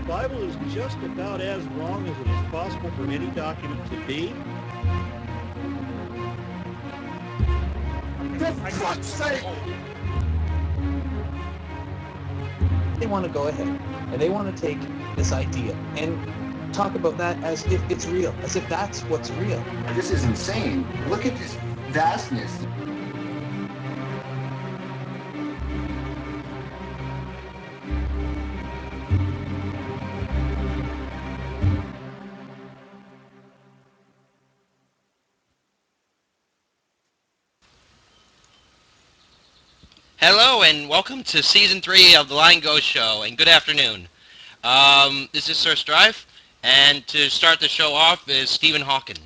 Bible is just about as wrong as it is possible for any document to be. For fuck's sake! They want to go ahead and they want to take this idea and talk about that as if it's real, as if that's what's real. This is insane. Look at this vastness. Hello and welcome to Season 3 of The Line Go Show, and good afternoon. This is Sir Strife, and to start the show off is Stephen Hawking.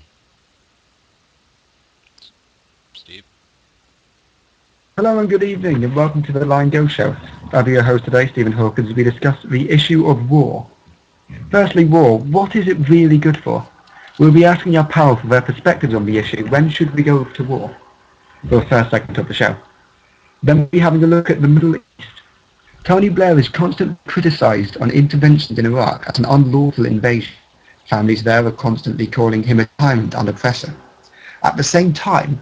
Steve. Hello and good evening and welcome to The Line Go Show. I'll be your host today, Stephen Hawkins, as we discuss the issue of war. Firstly, war. What is it really good for? We'll be asking our panel for their perspectives on the issue. When should we go to war? For the first segment of the show. Then we'll be having a look at the Middle East. Tony Blair is constantly criticised on interventions in Iraq as an unlawful invasion. Families there are constantly calling him a tyrant and oppressor. At the same time,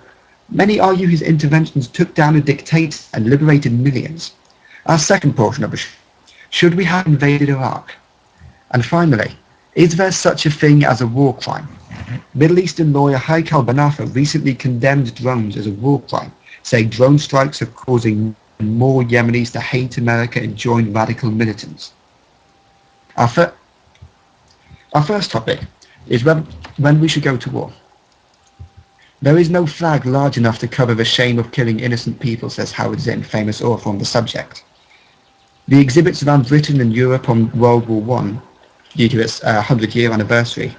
many argue his interventions took down a dictator and liberated millions. Our second portion of the show. Should we have invaded Iraq? And finally, is there such a thing as a war crime? Middle Eastern lawyer Haikal Banafa recently condemned drones as a war crime, saying drone strikes are causing more Yemenis to hate America and join radical militants. Our first topic is when we should go to war. There is no flag large enough to cover the shame of killing innocent people, says Howard Zinn, famous author on the subject. The exhibits around Britain and Europe on World War I, due to its 100-year anniversary,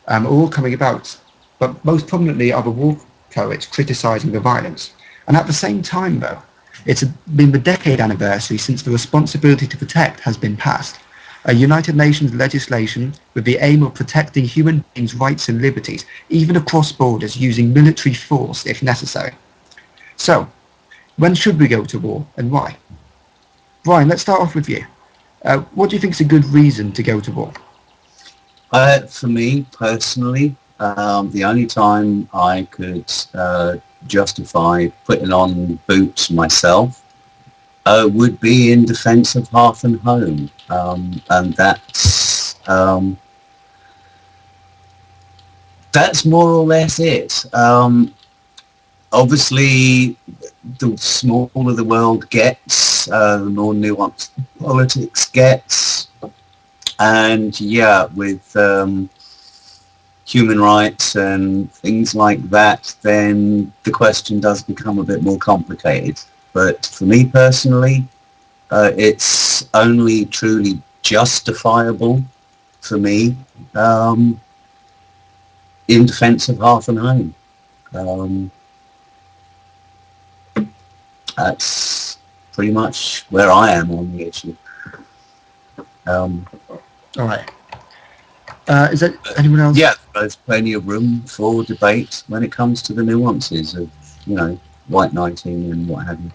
are all coming about, but most prominently are the war poets criticising the violence. And at the same time, though, it's been the decade anniversary since the responsibility to protect has been passed, a United Nations legislation with the aim of protecting human beings' rights and liberties, even across borders, using military force if necessary. So, when should we go to war and why? Brian, let's start off with you. What do you think is a good reason to go to war? For me, personally, the only time I could justify putting on boots myself would be in defence of hearth and home, and that's more or less it. Obviously, the smaller the world gets, the more nuanced politics gets, and yeah, with human rights and things like that, then the question does become a bit more complicated. But for me personally, it's only truly justifiable for me in defence of hearth and home. That's pretty much where I am on the issue. All right. Is there anyone else? Yeah, there's plenty of room for debate when it comes to the nuances of, white knighting and what have you.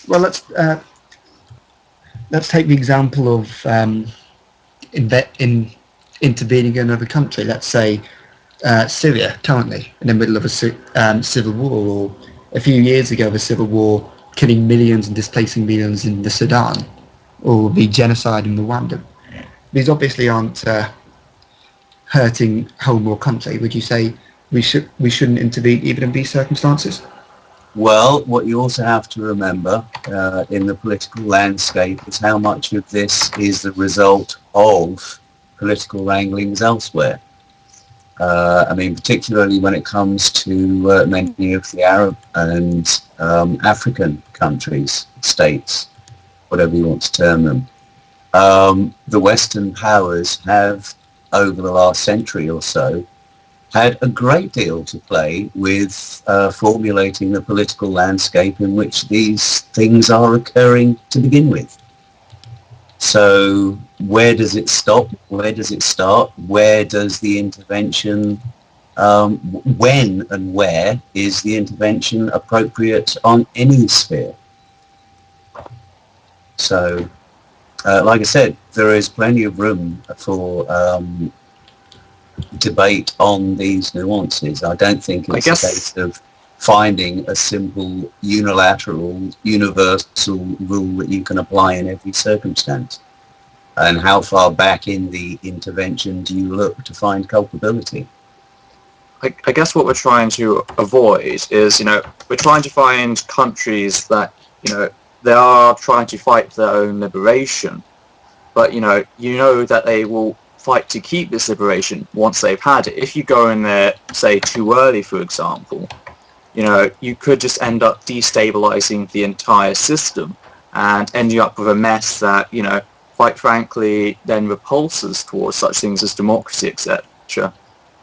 Well, let's take the example of intervening in another country. Let's say Syria, currently in the middle of a civil war, or a few years ago, the civil war killing millions and displacing millions in the Sudan, or the genocide in Rwanda. These obviously aren't hurting home or country. Would you say we shouldn't intervene even in these circumstances? Well, what you also have to remember in the political landscape is how much of this is the result of political wranglings elsewhere. Particularly when it comes to many of the Arab and African countries, states, whatever you want to term them. The Western powers have, over the last century or so, had a great deal to play with formulating the political landscape in which these things are occurring to begin with. So where does it stop? Where does it start? Where does the intervention, when and where is the intervention appropriate on any sphere? So like I said, there is plenty of room for debate on these nuances. I don't think it's a case of finding a simple, unilateral, universal rule that you can apply in every circumstance. And how far back in the intervention do you look to find culpability? I guess what we're trying to avoid is, we're trying to find countries that, they are trying to fight for their own liberation, but, that they will fight to keep this liberation once they've had it. If you go in there, say, too early, for example, you could just end up destabilizing the entire system and ending up with a mess that, quite frankly, then repulses towards such things as democracy, etc.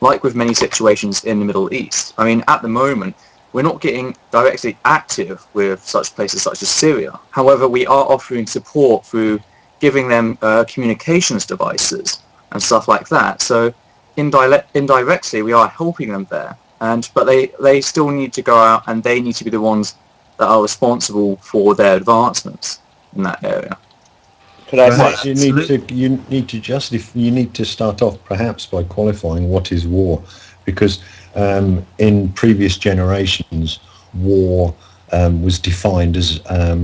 Like with many situations in the Middle East. I mean, at the moment, we're not getting directly active with such places such as Syria. However, we are offering support through giving them communications devices and stuff like that. So indirectly, we are helping them there. But they still need to go out, and they need to be the ones that are responsible for their advancements in that area. Could I Right. say you need to start off perhaps by qualifying what is war, because in previous generations, war was defined as a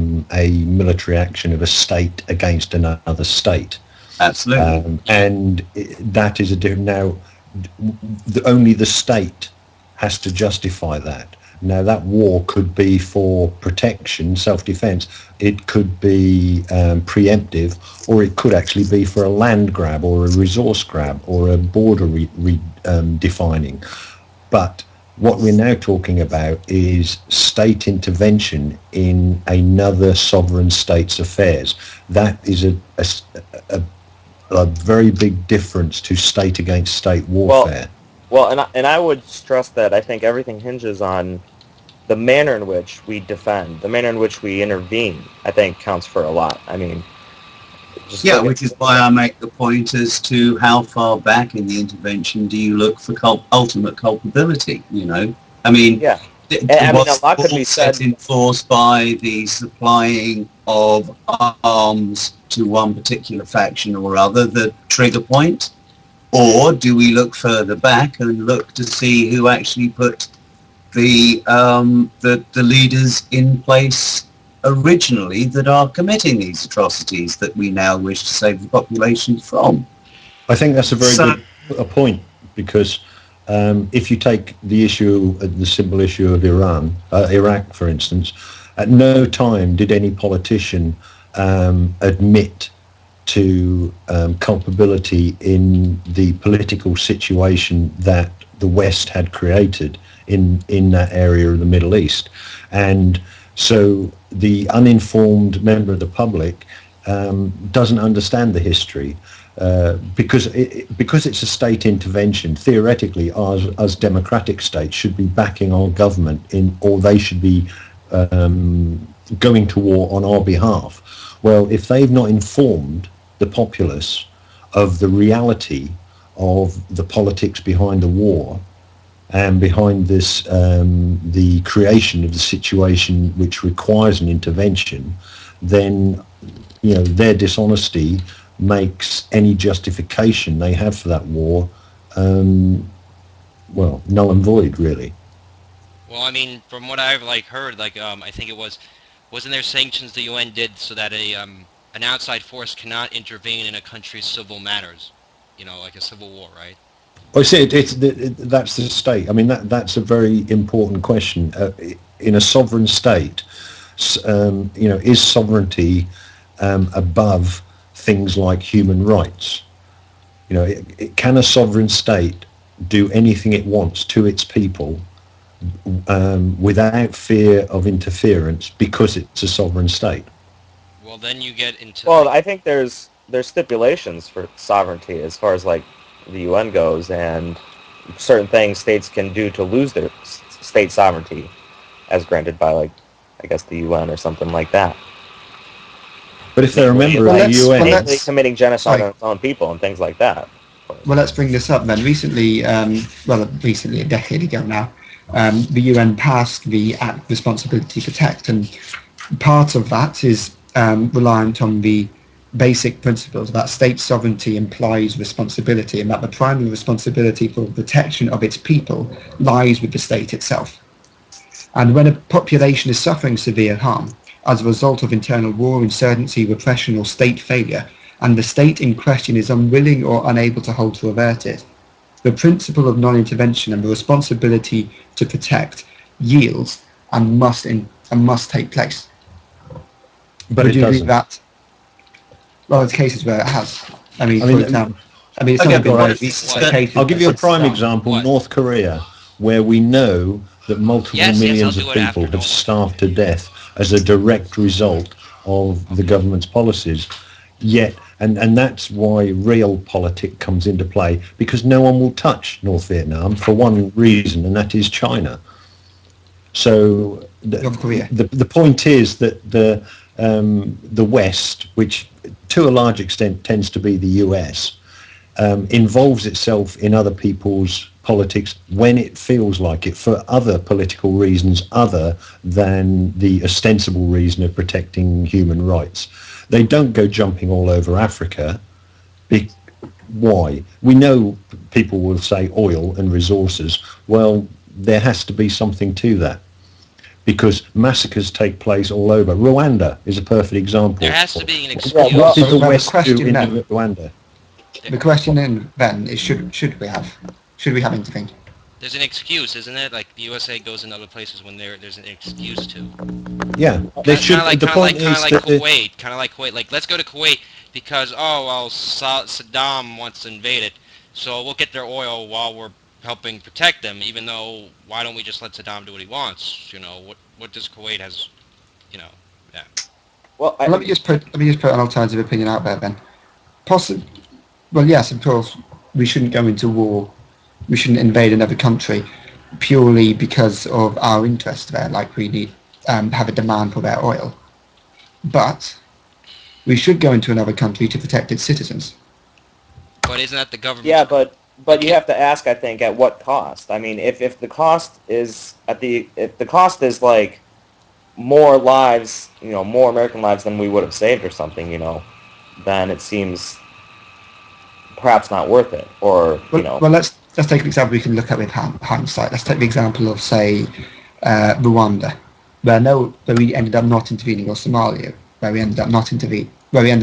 military action of a state against another state. Absolutely. And that is a different. Now, only the state has to justify that. Now, that war could be for protection, self-defense. It could be preemptive, or it could actually be for a land grab or a resource grab or a border defining. But what we're now talking about is state intervention in another sovereign state's affairs. That is a very big difference to state against state warfare. Well, and I would stress that I think everything hinges on the manner in which we defend, the manner in which we intervene, I think counts for a lot. I mean, which is why I make the point as to how far back in the intervention do you look for ultimate culpability, I mean, yeah. Was a lot could be set said in force by the supplying of arms to one particular faction or other the trigger point? Or do we look further back and look to see who actually put the leaders in place originally that are committing these atrocities that we now wish to save the population from? I think that's a very good point, because if you take the simple issue of Iraq, for instance, at no time did any politician admit to culpability in the political situation that the West had created in that area of the Middle East. And so the uninformed member of the public doesn't understand the history, because it's a state intervention. Theoretically, us democratic states should be backing our government or they should be going to war on our behalf. Well, if they've not informed the populace of the reality of the politics behind the war and behind this, the creation of the situation which requires an intervention, then their dishonesty makes any justification they have for that war, null and void, really. Well, I mean, from what I've heard, I think wasn't there sanctions the UN did so that an outside force cannot intervene in a country's civil matters, like a civil war, right? Well, see, that's the state. I mean, that's a very important question. In a sovereign state, is sovereignty above things like human rights? Can a sovereign state do anything it wants to its people without fear of interference because it's a sovereign state? Well, then you get into... Well, I think there's stipulations for sovereignty as far as the UN goes, and certain things states can do to lose their state sovereignty as granted by, I guess, the UN or something like that. But if they're a member of the UN... Namely committing genocide on its own people and things like that. Well, let's bring this up then. Recently, a decade ago now, the UN passed the Act Responsibility to Protect, and part of that is reliant on the basic principles that state sovereignty implies responsibility, and that the primary responsibility for the protection of its people lies with the state itself. And when a population is suffering severe harm as a result of internal war, insurgency, repression, or state failure, and the state in question is unwilling or unable to hold to avert it, the principle of non-intervention and the responsibility to protect yields and must take place. But Would it you agree doesn't. that? Well, there's cases where it has. I mean, I for mean, example, it's Okay, not been all very right. recent What? cases. I'll give you a but prime it's, example, What? North Korea, where we know that multiple Yes, I'll millions do of it after, people don't have worry. starved to death as a direct result of the government's policies. Yet, and that's why realpolitik comes into play, because no one will touch North Vietnam for one reason, and that is China. So North Korea. the point is that the West, which to a large extent tends to be the US, involves itself in other people's politics when it feels like it, for other political reasons other than the ostensible reason of protecting human rights. They don't go jumping all over Africa. Why? We know people will say oil and resources. Well, there has to be something to that, because massacres take place all over. Rwanda is a perfect example. There has to be an well, excuse. What did the the West do question in then- Rwanda? The question then is should we have intervened? There's an excuse, isn't it? Like the USA goes in other places when there's an excuse to. Yeah, they should. The point is that Kuwait, kind of like Kuwait. Like, let's go to Kuwait because Saddam wants to invade it, so we'll get their oil while we're helping protect them. Even though, why don't we just let Saddam do what he wants? You know, what does Kuwait has, you know, yeah. Well, Let me just put an alternative opinion out there then. Well, yes, of course, we shouldn't go into war. We shouldn't invade another country purely because of our interest there, like we need have a demand for their oil. But we should go into another country to protect its citizens. But isn't that the government? yeah, but you have to ask, I think, at what cost? I mean, if the cost is like more lives, more American lives than we would have saved or something, then it seems perhaps not worth it, or Well, let's take an example we can look at with hindsight. Let's take the example of, say, Rwanda, where we ended up not intervening, or Somalia, where we ended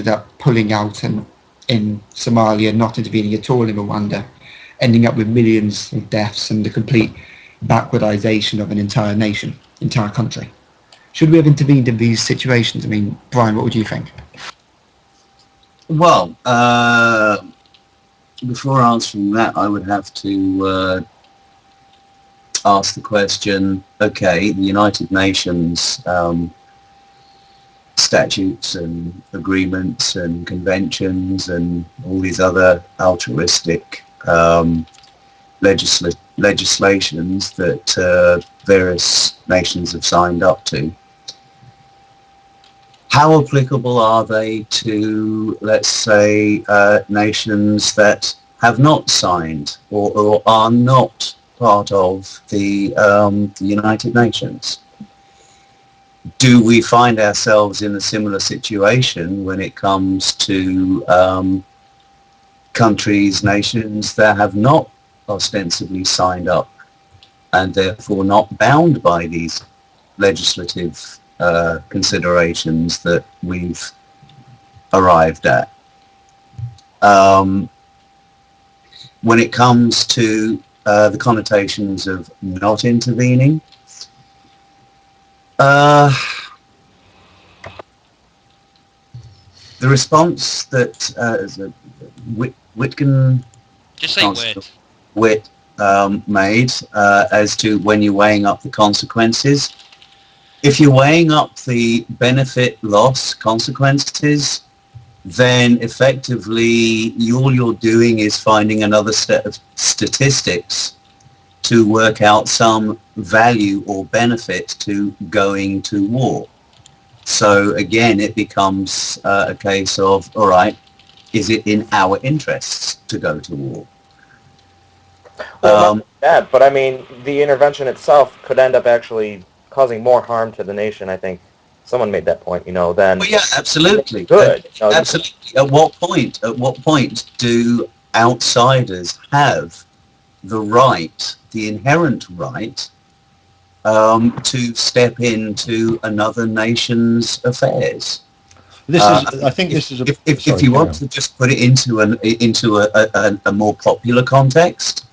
up pulling out and in Somalia, not intervening at all in Rwanda, ending up with millions of deaths and the complete backwardization of an entire nation, entire country. Should we have intervened in these situations? I mean, Brian, what would you think? Well, before answering that, I would have to ask the question, okay, the United Nations statutes and agreements and conventions and all these other altruistic legislations that various nations have signed up to, how applicable are they to, let's say, nations that have not signed or are not part of the United Nations? Do we find ourselves in a similar situation when it comes to countries, nations that have not ostensibly signed up and therefore not bound by these legislative considerations that we've arrived at? When it comes to the connotations of not intervening, the response that Whitcomb Just say Witt made as to when you're weighing up the consequences. If you're weighing up the benefit-loss consequences, then effectively all you're doing is finding another set of statistics to work out some value or benefit to going to war. So again, it becomes a case of, all right, is it in our interests to go to war? Well, not that, but I mean, the intervention itself could end up actually causing more harm to the nation, I think, someone made that point, then Well, yeah, absolutely. good. Absolutely. At what point do outsiders have the right, the inherent right, to step into another nation's affairs? I think this is a. If you want to just put it into a more popular context,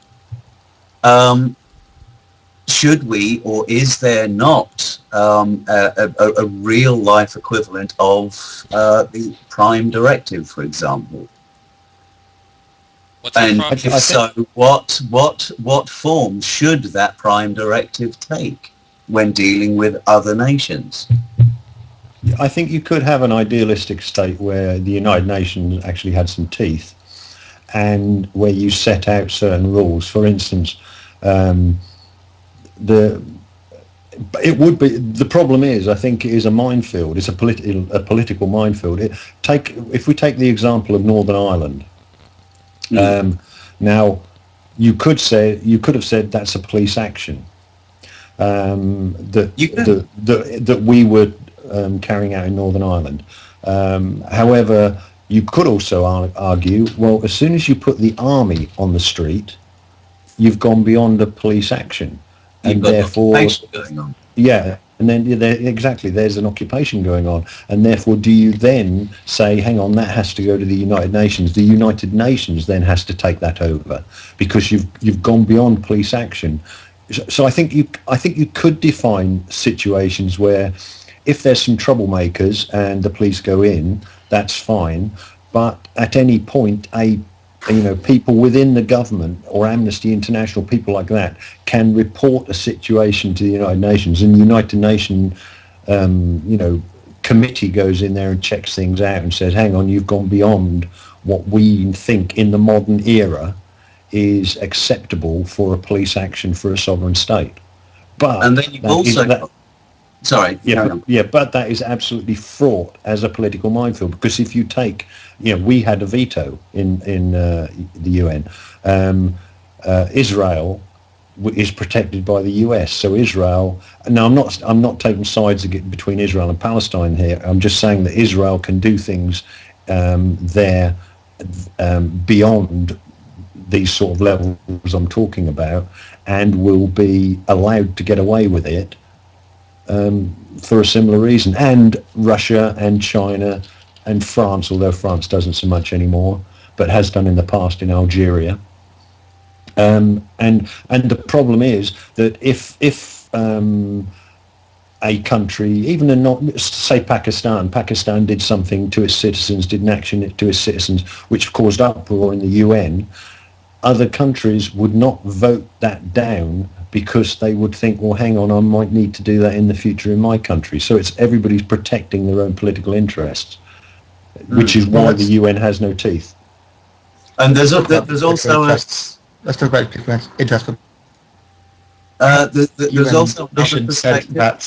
should we, or is there not a real life equivalent of the Prime Directive, for example? And if so, what form should that Prime Directive take when dealing with other nations? I think you could have an idealistic state where the United Nations actually had some teeth, and where you set out certain rules. For instance, the problem is, I think it is a minefield. It's a political minefield. If we take the example of Northern Ireland, now you could have said that's a police action that we were carrying out in Northern Ireland. However, you could also argue, well, as soon as you put the army on the street, you've gone beyond a police action, and therefore, going on. yeah, and then exactly, there's an occupation going on, and therefore, do you then say, hang on, that has to go to the United Nations? The United Nations then has to take that over because you've gone beyond police action. So I think you could define situations where, if there's some troublemakers and the police go in, that's fine. But at any point, people within the government or Amnesty International, people like that, can report a situation to the United Nations, and the United Nations, committee goes in there and checks things out and says, hang on, you've gone beyond what we think in the modern era is acceptable for a police action for a sovereign state. But and then you've also... Sorry. But that is absolutely fraught as a political minefield, because if you take, we had a veto in the UN. Israel is protected by the US, so Israel. Now, I'm not taking sides between Israel and Palestine here. I'm just saying that Israel can do things there beyond these sort of levels I'm talking about, and will be allowed to get away with it. For a similar reason, and Russia and China and France, although France doesn't so much anymore, but has done in the past in Algeria. And the problem is that if a country, even say Pakistan did something to its citizens, did an action to its citizens which caused uproar in the UN, other countries would not vote that down, because they would think, well, hang on, I might need to do that in the future in my country. So it's everybody's protecting their own political interests, which is why the UN has no teeth. And there's also let's talk about people's interest. there's also another said perspective. that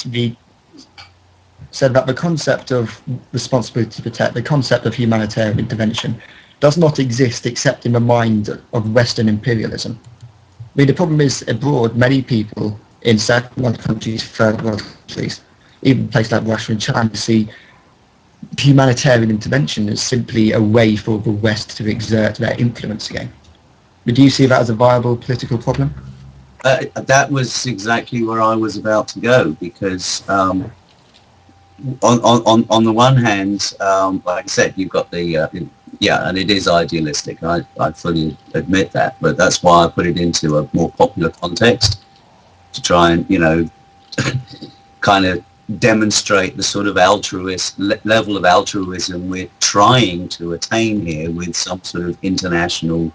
the concept of responsibility to protect, the concept of humanitarian intervention, does not exist except in the mind of Western imperialism. I mean, the problem is, abroad, many people in second world countries, third world countries, even places like Russia and China, see humanitarian intervention as simply a way for the West to exert their influence again. But do you see that as a viable political problem? That was exactly where I was about to go, because on the one hand, like I said, you've got the and it is idealistic. I fully admit that, but that's why I put it into a more popular context, to try and kind of demonstrate the sort of level of altruism we're trying to attain here with some sort of international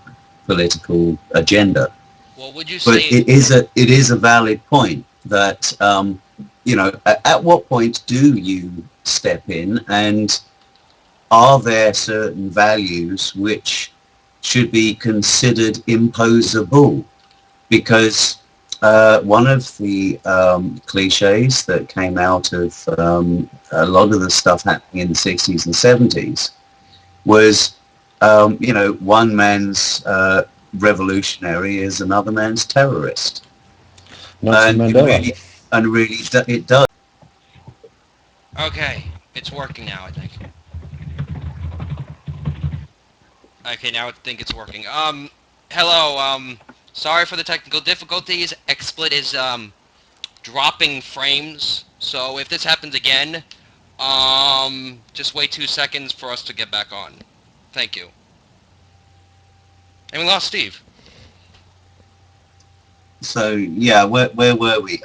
political agenda. What would you But say? it is a valid point that at what point do you step in, and are there certain values which should be considered imposable? Because one of the cliches that came out of a lot of the stuff happening in the 60s and 70s was, one man's revolutionary is another man's terrorist. Nelson Mandela. Really, it does. Okay, it's working now, I think. Okay, now I think it's working. Hello, sorry for the technical difficulties. XSplit is, dropping frames, so if this happens again, just wait 2 seconds for us to get back on. Thank you. And we lost Steve. So yeah, where were we?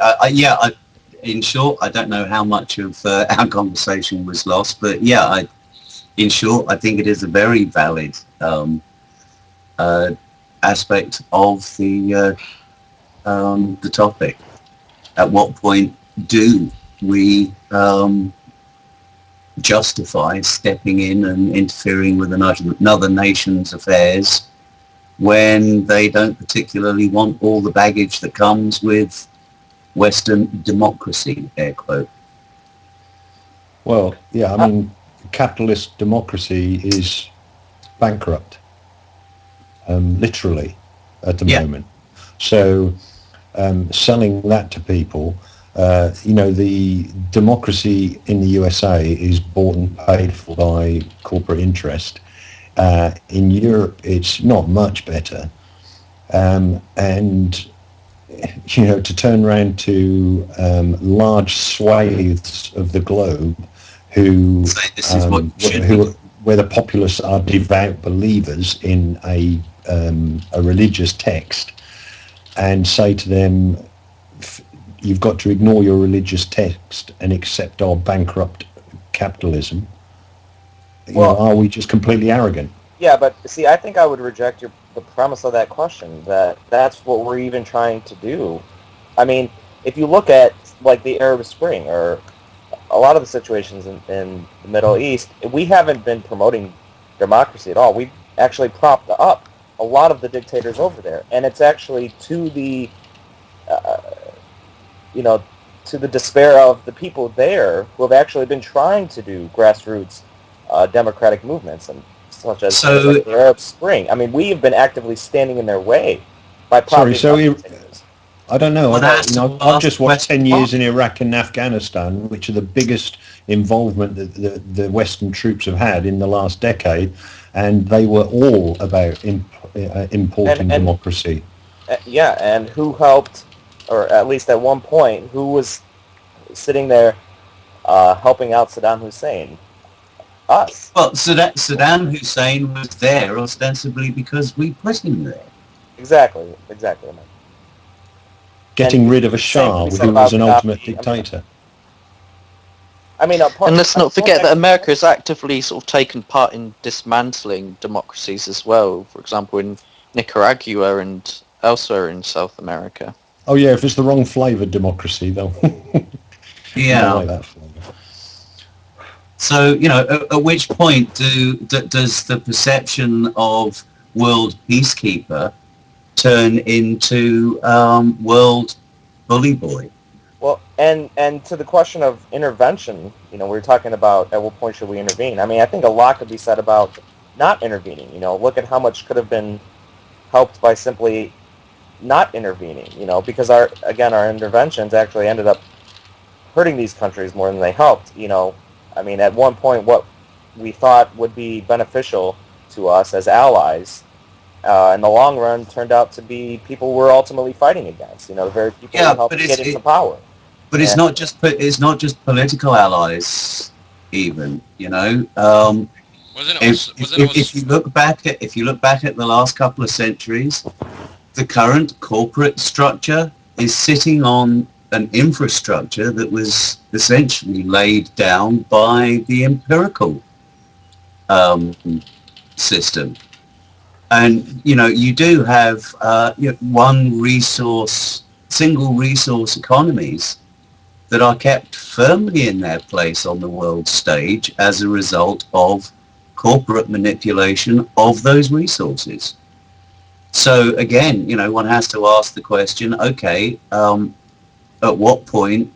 In short, I don't know how much of our conversation was lost, but yeah, in short, I think it is a very valid aspect of the topic. At what point do we justify stepping in and interfering with another nation's affairs when they don't particularly want all the baggage that comes with Western democracy, air quote? Well, yeah, I mean, capitalist democracy is bankrupt, literally, at the moment. So selling that to people, the democracy in the USA is bought and paid for by corporate interest. In Europe, it's not much better. And, to turn around to large swathes of the globe where the populace are devout believers in a religious text, and say to them, you've got to ignore your religious text and accept our bankrupt capitalism. Are we just completely arrogant? Yeah, but see, I think I would reject the premise of that question, that's what we're even trying to do. I mean, if you look at, like, the Arab Spring, or a lot of the situations in the Middle East, we haven't been promoting democracy at all. We've actually propped up a lot of the dictators over there, and it's actually to the to the despair of the people there who have actually been trying to do grassroots democratic movements, and such as the Arab Spring. I mean, we have been actively standing in their way by propping up dictators. I don't know. I've just watched 10 years in Iraq and Afghanistan, which are the biggest involvement that the Western troops have had in the last decade, and they were all about importing democracy. And who helped, or at least at one point, who was sitting there helping out Saddam Hussein? Us. Well, Saddam Hussein was there ostensibly because we put him there. Exactly. Getting rid of a Shah who was an ultimate dictator. I mean, and let's not forget that America has actively sort of taken part in dismantling democracies as well. For example, in Nicaragua and elsewhere in South America. Oh yeah, if it's the wrong flavoured democracy, though. Yeah. Like that flavour. So, at which point does the perception of world peacekeeper turn into world bully boy? Well, and to the question of intervention, we were talking about at what point should we intervene. I mean, I think a lot could be said about not intervening. Look at how much could have been helped by simply not intervening. Because our interventions actually ended up hurting these countries more than they helped. I mean, at one point, what we thought would be beneficial to us as allies, in the long run, turned out to be people we're ultimately fighting against. The very people who helped get into power. But it's not just political allies, even. If you look back at the last couple of centuries, the current corporate structure is sitting on an infrastructure that was essentially laid down by the empirical system. And, you do have single resource economies that are kept firmly in their place on the world stage as a result of corporate manipulation of those resources. So again, one has to ask the question, okay, at what point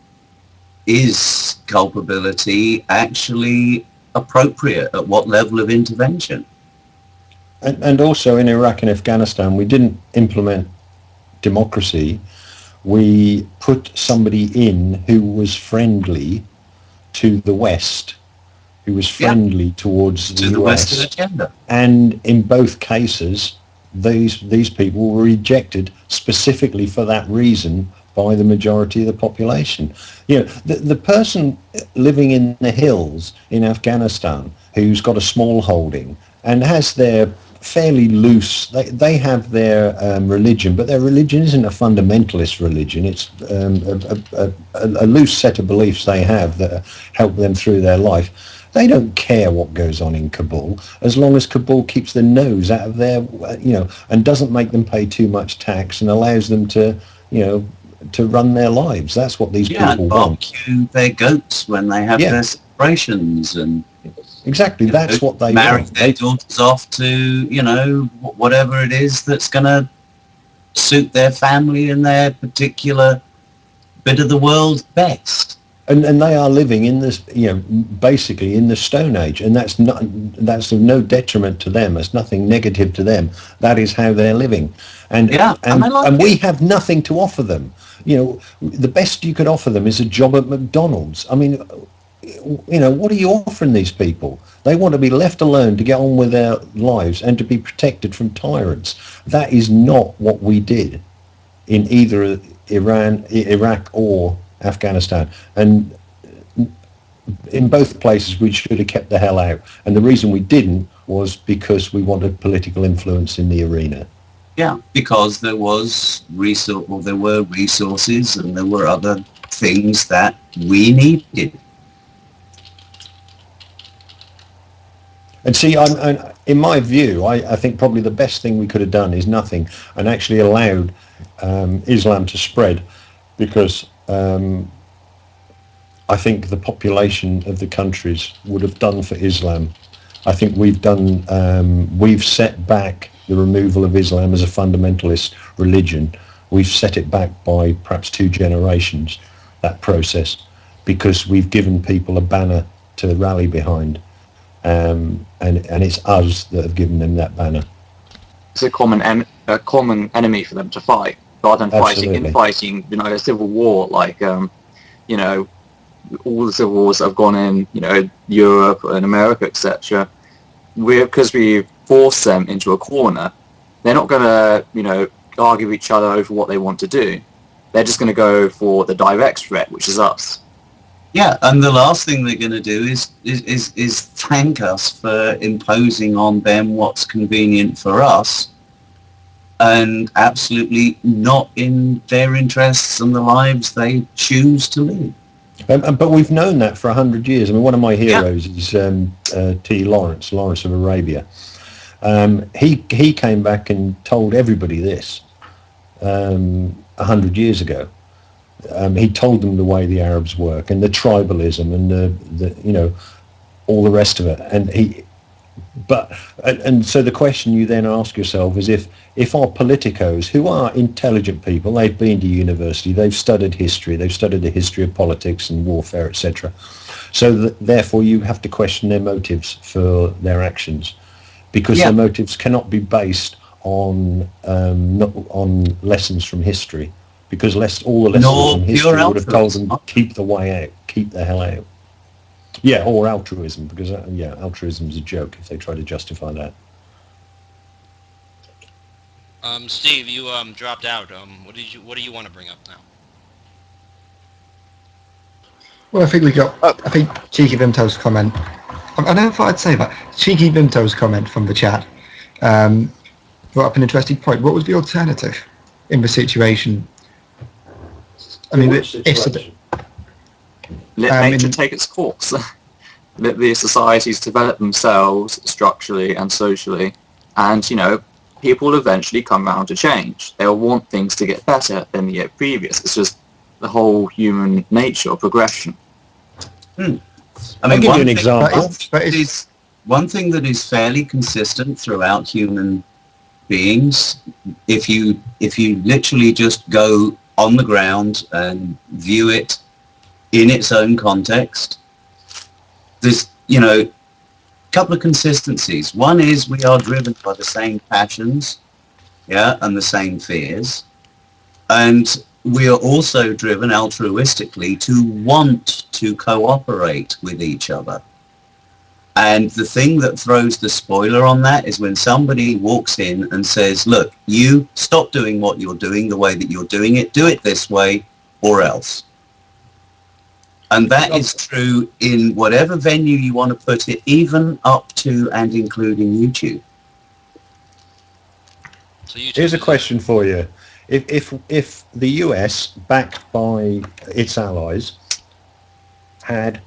is culpability actually appropriate? At what level of intervention? And also in Iraq and Afghanistan, we didn't implement democracy. We put somebody in who was friendly to the West, who was friendly towards To the Western US, agenda. and in both cases, these people were rejected specifically for that reason by the majority of the population. You know, the person living in the hills in Afghanistan who's got a small holding and has their fairly loose, they have their religion, but their religion isn't a fundamentalist religion. It's a loose set of beliefs they have that help them through their life. They don't care what goes on in Kabul as long as Kabul keeps the nose out of their, you know, and doesn't make them pay too much tax and allows them to, you know, to run their lives. That's what these people and want. barbecue their goats when they have their celebrations, and Exactly, that's what they marry want. their daughters off to, you know, whatever it is that's going to suit their family and their particular bit of the world best. And they are living in this, you know, basically in the Stone Age, and that's of no detriment to them. It's nothing negative to them. That is how they're living, and we have nothing to offer them. You know, the best you could offer them is a job at McDonald's. I mean, you know, what are you offering these people? They want to be left alone to get on with their lives and to be protected from tyrants. That is not what we did in either Iran, Iraq, or Afghanistan, and in both places we should have kept the hell out, and the reason we didn't was because we wanted political influence in the arena. Yeah, because there was there were resources and there were other things that we needed. And see, in my view, I think probably the best thing we could have done is nothing, and actually allowed Islam to spread, because I think the population of the countries would have done for Islam. I think we've set back the removal of Islam as a fundamentalist religion. We've set it back by perhaps 2 generations, that process, because we've given people a banner to rally behind. And it's us that have given them that banner. It's a common enemy for them to fight, rather than fighting, you know, a civil war, like, you know, all the civil wars that have gone in, you know, Europe and America, etc. Because we force them into a corner, they're not going to, you know, argue with each other over what they want to do. They're just going to go for the direct threat, which is us. Yeah, and the last thing they're going to do is thank us for imposing on them what's convenient for us, and absolutely not in their interests and the lives they choose to live. But we've known that for 100 years. I mean, one of my heroes is T. Lawrence of Arabia. He came back and told everybody this 100 years ago. He told them the way the Arabs work and the tribalism and the you know, all the rest of it. And so the question you then ask yourself is, if our politicos, who are intelligent people, they've been to university, they've studied history, they've studied the history of politics and warfare, etc. So therefore you have to question their motives for their actions, because their motives cannot be based on lessons from history, because all the lessons from history would have told them, keep the way out, keep the hell out. Yeah, or altruism, because altruism is a joke if they try to justify that. Steve, you dropped out. What do you want to bring up now? Well, I think I think Cheeky Vimto's comment. I don't know if I'd say that. Cheeky Vimto's comment from the chat brought up an interesting point. What was the alternative in the situation? I mean, let nature take its course. Let the societies develop themselves structurally and socially, and, you know, people will eventually come around to change. They'll want things to get better than the year previous. It's just the whole human nature of progression. I mean, I'll give you an example. One thing that is fairly consistent throughout human beings, if you literally just go on the ground and view it in its own context, there's, you know, a couple of consistencies. One is we are driven by the same passions, and the same fears, and we are also driven altruistically to want to cooperate with each other. And the thing that throws the spoiler on that is when somebody walks in and says, look, you stop doing what you're doing the way that you're doing it, do it this way or else. And that is true in whatever venue you want to put it, even up to and including YouTube. So YouTube Here's a question for you. If the US, backed by its allies, had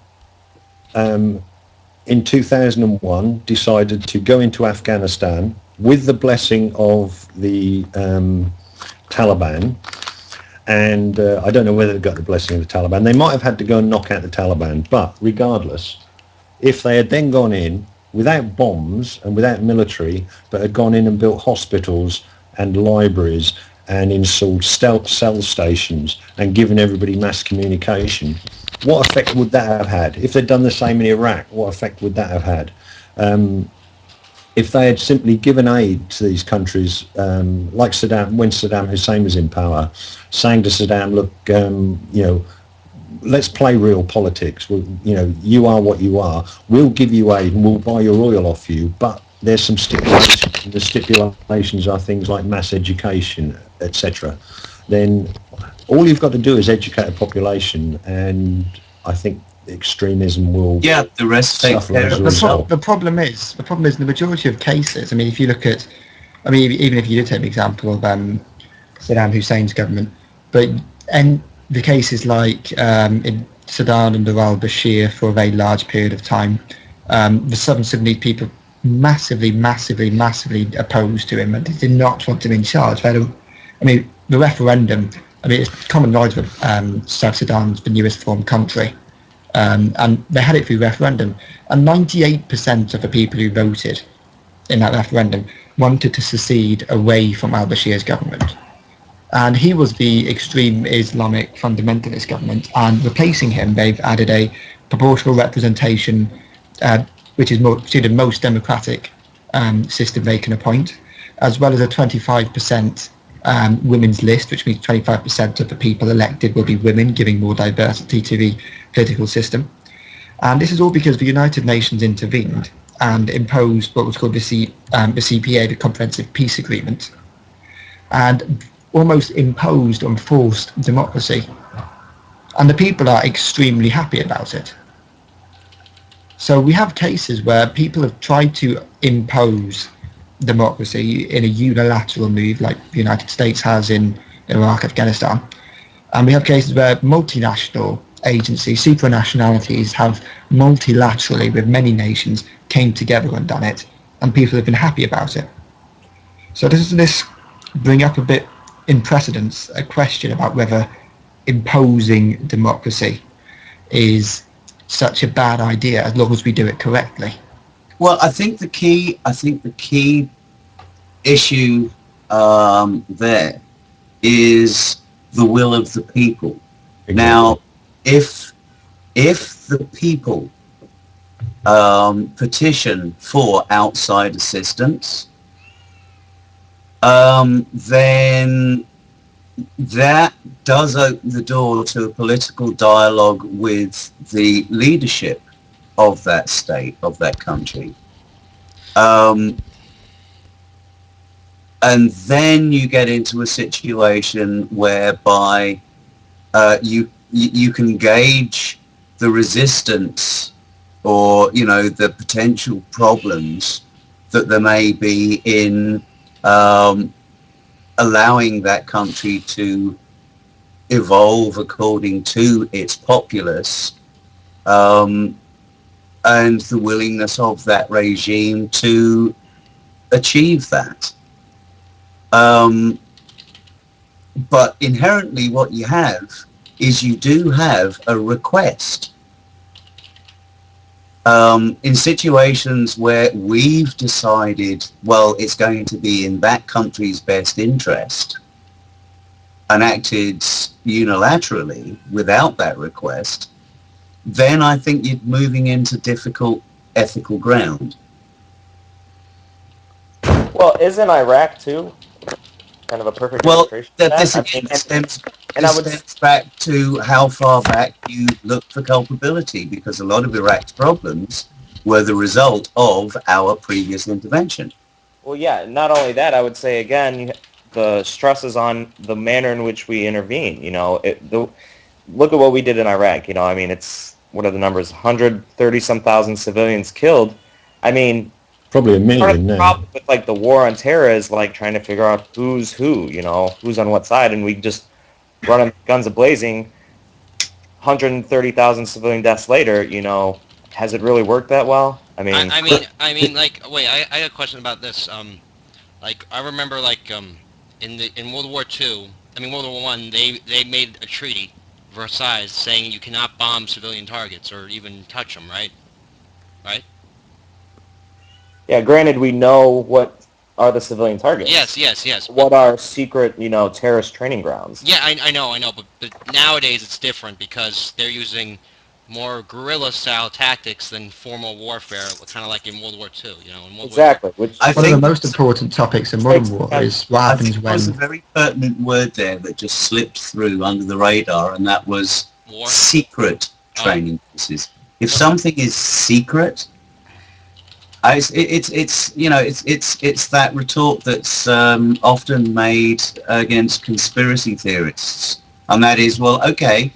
in 2001 decided to go into Afghanistan with the blessing of the Taliban, and I don't know whether they got the blessing of the Taliban. They might have had to go and knock out the Taliban, but regardless, if they had then gone in without bombs and without military, but had gone in and built hospitals and libraries and installed stealth cell stations and given everybody mass communication, what effect would that have had? If they'd done the same in Iraq, what effect would that have had? If they had simply given aid to these countries, like Saddam, when Saddam Hussein was in power, saying to Saddam, look, you know, let's play real politics. You know, you are what you are. We'll give you aid and we'll buy your oil off you, but there's some stipulations. The stipulations are things like mass education, etc. Then all you've got to do is educate a population, and I think extremism will the rest takes suffer care as of a itself. result. The problem is in the majority of cases, I mean, if you look at, I mean, even if you did take the example of Saddam Hussein's government, and the cases like in Sudan under al-Bashir for a very large period of time, the southern Sudanese people massively opposed to him, and they did not want him in charge. I mean, the referendum, I mean, it's common knowledge that South Sudan's the newest formed country, and they had it through referendum, and 98% of the people who voted in that referendum wanted to secede away from al-Bashir's government. And he was the extreme Islamic fundamentalist government, and replacing him, they've added a proportional representation, which is to the most democratic system they can appoint, as well as a 25% women's list, which means 25% of the people elected will be women, giving more diversity to the political system. And this is all because the United Nations intervened and imposed what was called the CPA, the Comprehensive Peace Agreement, and almost imposed on forced democracy. And the people are extremely happy about it. So we have cases where people have tried to impose democracy in a unilateral move, like the United States has in Iraq, Afghanistan. And we have cases where multinational agencies, supranationalities, have multilaterally, with many nations, came together and done it, and people have been happy about it. So does this bring up a bit in precedence a question about whether imposing democracy is such a bad idea as long as we do it correctly? Well, I think the key issue there is the will of the people. Exactly. Now, if the people petition for outside assistance, then that does open the door to a political dialogue with the leadership of that state, of that country. And then you get into a situation whereby you can gauge the resistance or, you know, the potential problems that there may be in allowing that country to evolve according to its populace, and the willingness of that regime to achieve that. But inherently what you have is you do have a request. In situations where we've decided, well, it's going to be in that country's best interest, and acted unilaterally without that request, then I think you're moving into difficult ethical ground. Well, isn't Iraq too kind of a perfect Well, illustration of that that? this I again mean, stems And I this would stems back to how far back you look for culpability, because a lot of Iraq's problems were the result of our previous intervention. Well, yeah, not only that, I would say again, the stress is on the manner in which we intervene. Look at what we did in Iraq. I mean, what are the numbers? 130 some thousand civilians killed. I mean, Probably a part of million the now. problem with like the war on terror is like trying to figure out who's who, who's on what side, and we just run them guns a-blazing. 130,000 civilian deaths later, has it really worked that well? I mean, Like, wait, I got a question about this. Like, I remember, like, in World War II, World War One, they made a treaty, Versailles, saying you cannot bomb civilian targets or even touch them, right? Right? yeah, granted, we know what are the civilian targets. Yes. What are secret, terrorist training grounds? Yeah, I know, but nowadays it's different because they're using more guerrilla-style tactics than formal warfare, kind of like in World War II, In World Exactly. Which I One of the think most important topics in modern war is what I happens think there was a when... very pertinent word there that just slipped through under the radar, and that was War. secret training courses. If something is secret, it's that retort that's often made against conspiracy theorists, and that is, well, okay,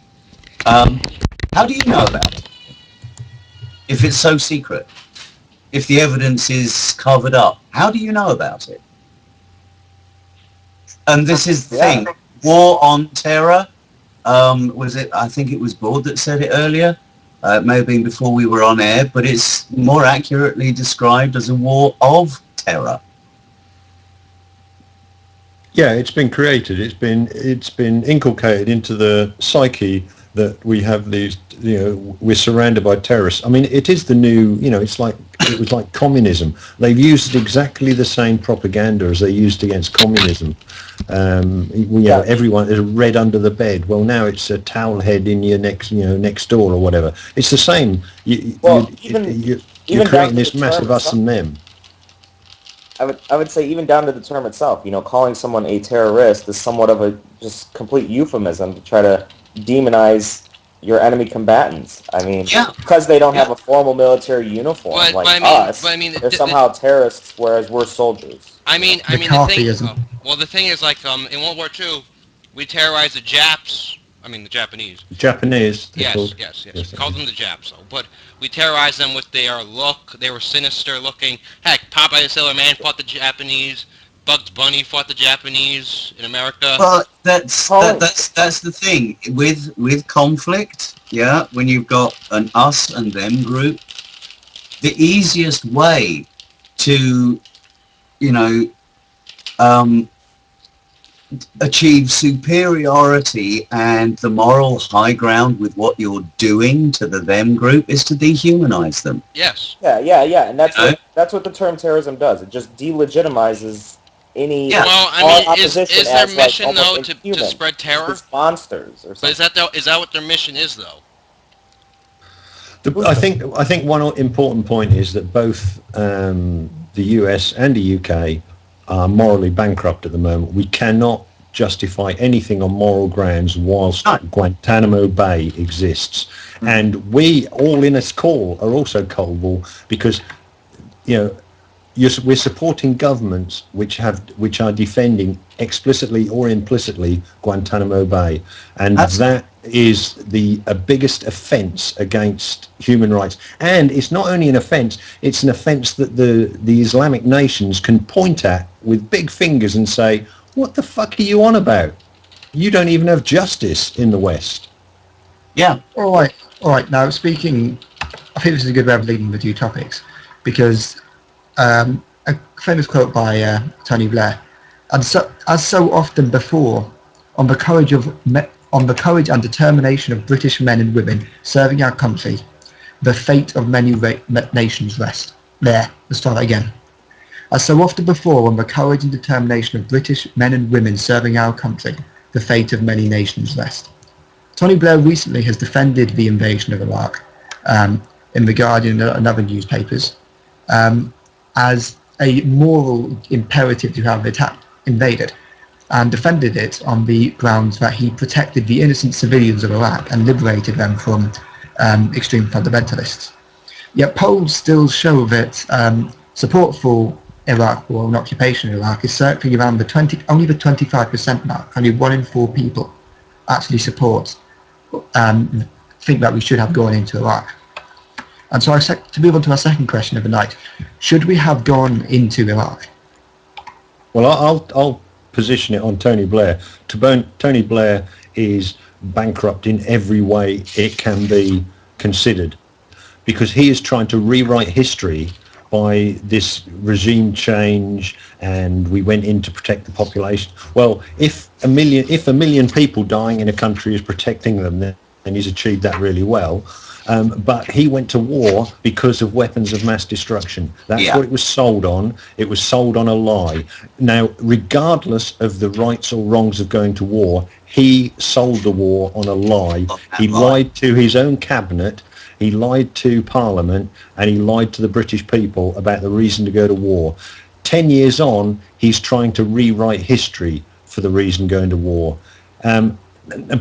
how do you know about it if it's so secret? If the evidence is covered up, how do you know about it? And this is the thing. War on terror, was it? I think it was Board that said it earlier. It may have been before we were on air, but it's more accurately described as a war of terror. Yeah, it's been created. It's been inculcated into the psyche that we have these. We're surrounded by terrorists. I mean, it is the new. It was like communism. They've used exactly the same propaganda as they used against communism. Everyone is red under the bed. Well, now it's a towel head in your next door or whatever. It's the same. You're creating this massive us and them. I would say even down to the term itself, calling someone a terrorist is somewhat of a just complete euphemism to try to demonize your enemy combatants. I mean, because they don't have a formal military uniform they're somehow terrorists, whereas we're soldiers. The thing is, like, in World War II, we terrorized the Japs. The Japanese. Japanese. Yes. Called them the Japs, though. But we terrorized them with their look. They were sinister looking. Heck, Popeye the Sailor Man fought the Japanese. Bugs Bunny fought the Japanese in America. Well, that's the thing with conflict. Yeah, when you've got an us and them group, the easiest way to, achieve superiority and the moral high ground with what you're doing to the them group is to dehumanize them. Yes. Yeah, and that's what the term terrorism does. It just delegitimizes any opposition. Is their mission though to spread terror? It's monsters or something. But is that what their mission is though? I think one important point is that both the US and the UK are morally bankrupt at the moment. We cannot justify anything on moral grounds whilst Guantanamo Bay exists. And we all in this call are also culpable because, we're supporting governments which are defending explicitly or implicitly Guantanamo Bay. And that is the biggest offence against human rights. And it's not only an offence, it's an offence that the Islamic nations can point at with big fingers and say, what the fuck are you on about? You don't even have justice in the West. Yeah. All right. Now, speaking, I think this is a good way of leading the two topics, because a famous quote by Tony Blair, as so often before, on the courage and determination of British men and women serving our country, the fate of many nations rest. Let's start that again. As so often before, on the courage and determination of British men and women serving our country, the fate of many nations rest. Tony Blair recently has defended the invasion of Iraq in The Guardian and other newspapers as a moral imperative to have the attack invaded. and defended it on the grounds that he protected the innocent civilians of Iraq and liberated them from extreme fundamentalists. Yet polls still show that support for Iraq war and occupation in Iraq is circling around only the 25% mark. Only 1 in 4 people actually support, think that we should have gone into Iraq. And so to move on to our second question of the night, should we have gone into Iraq? Well, I'll position it on Tony Blair. Tony Blair is bankrupt in every way it can be considered, because he is trying to rewrite history by this regime change, and we went in to protect the population. Well, if a million people dying in a country is protecting them, then he's achieved that really well. But he went to war because of weapons of mass destruction. That's what it was sold on. It was sold on a lie. Now, regardless of the rights or wrongs of going to war, he sold the war on a lie. He lied to his own cabinet, he lied to Parliament, and he lied to the British people about the reason to go to war. 10 years on, he's trying to rewrite history for the reason going to war. And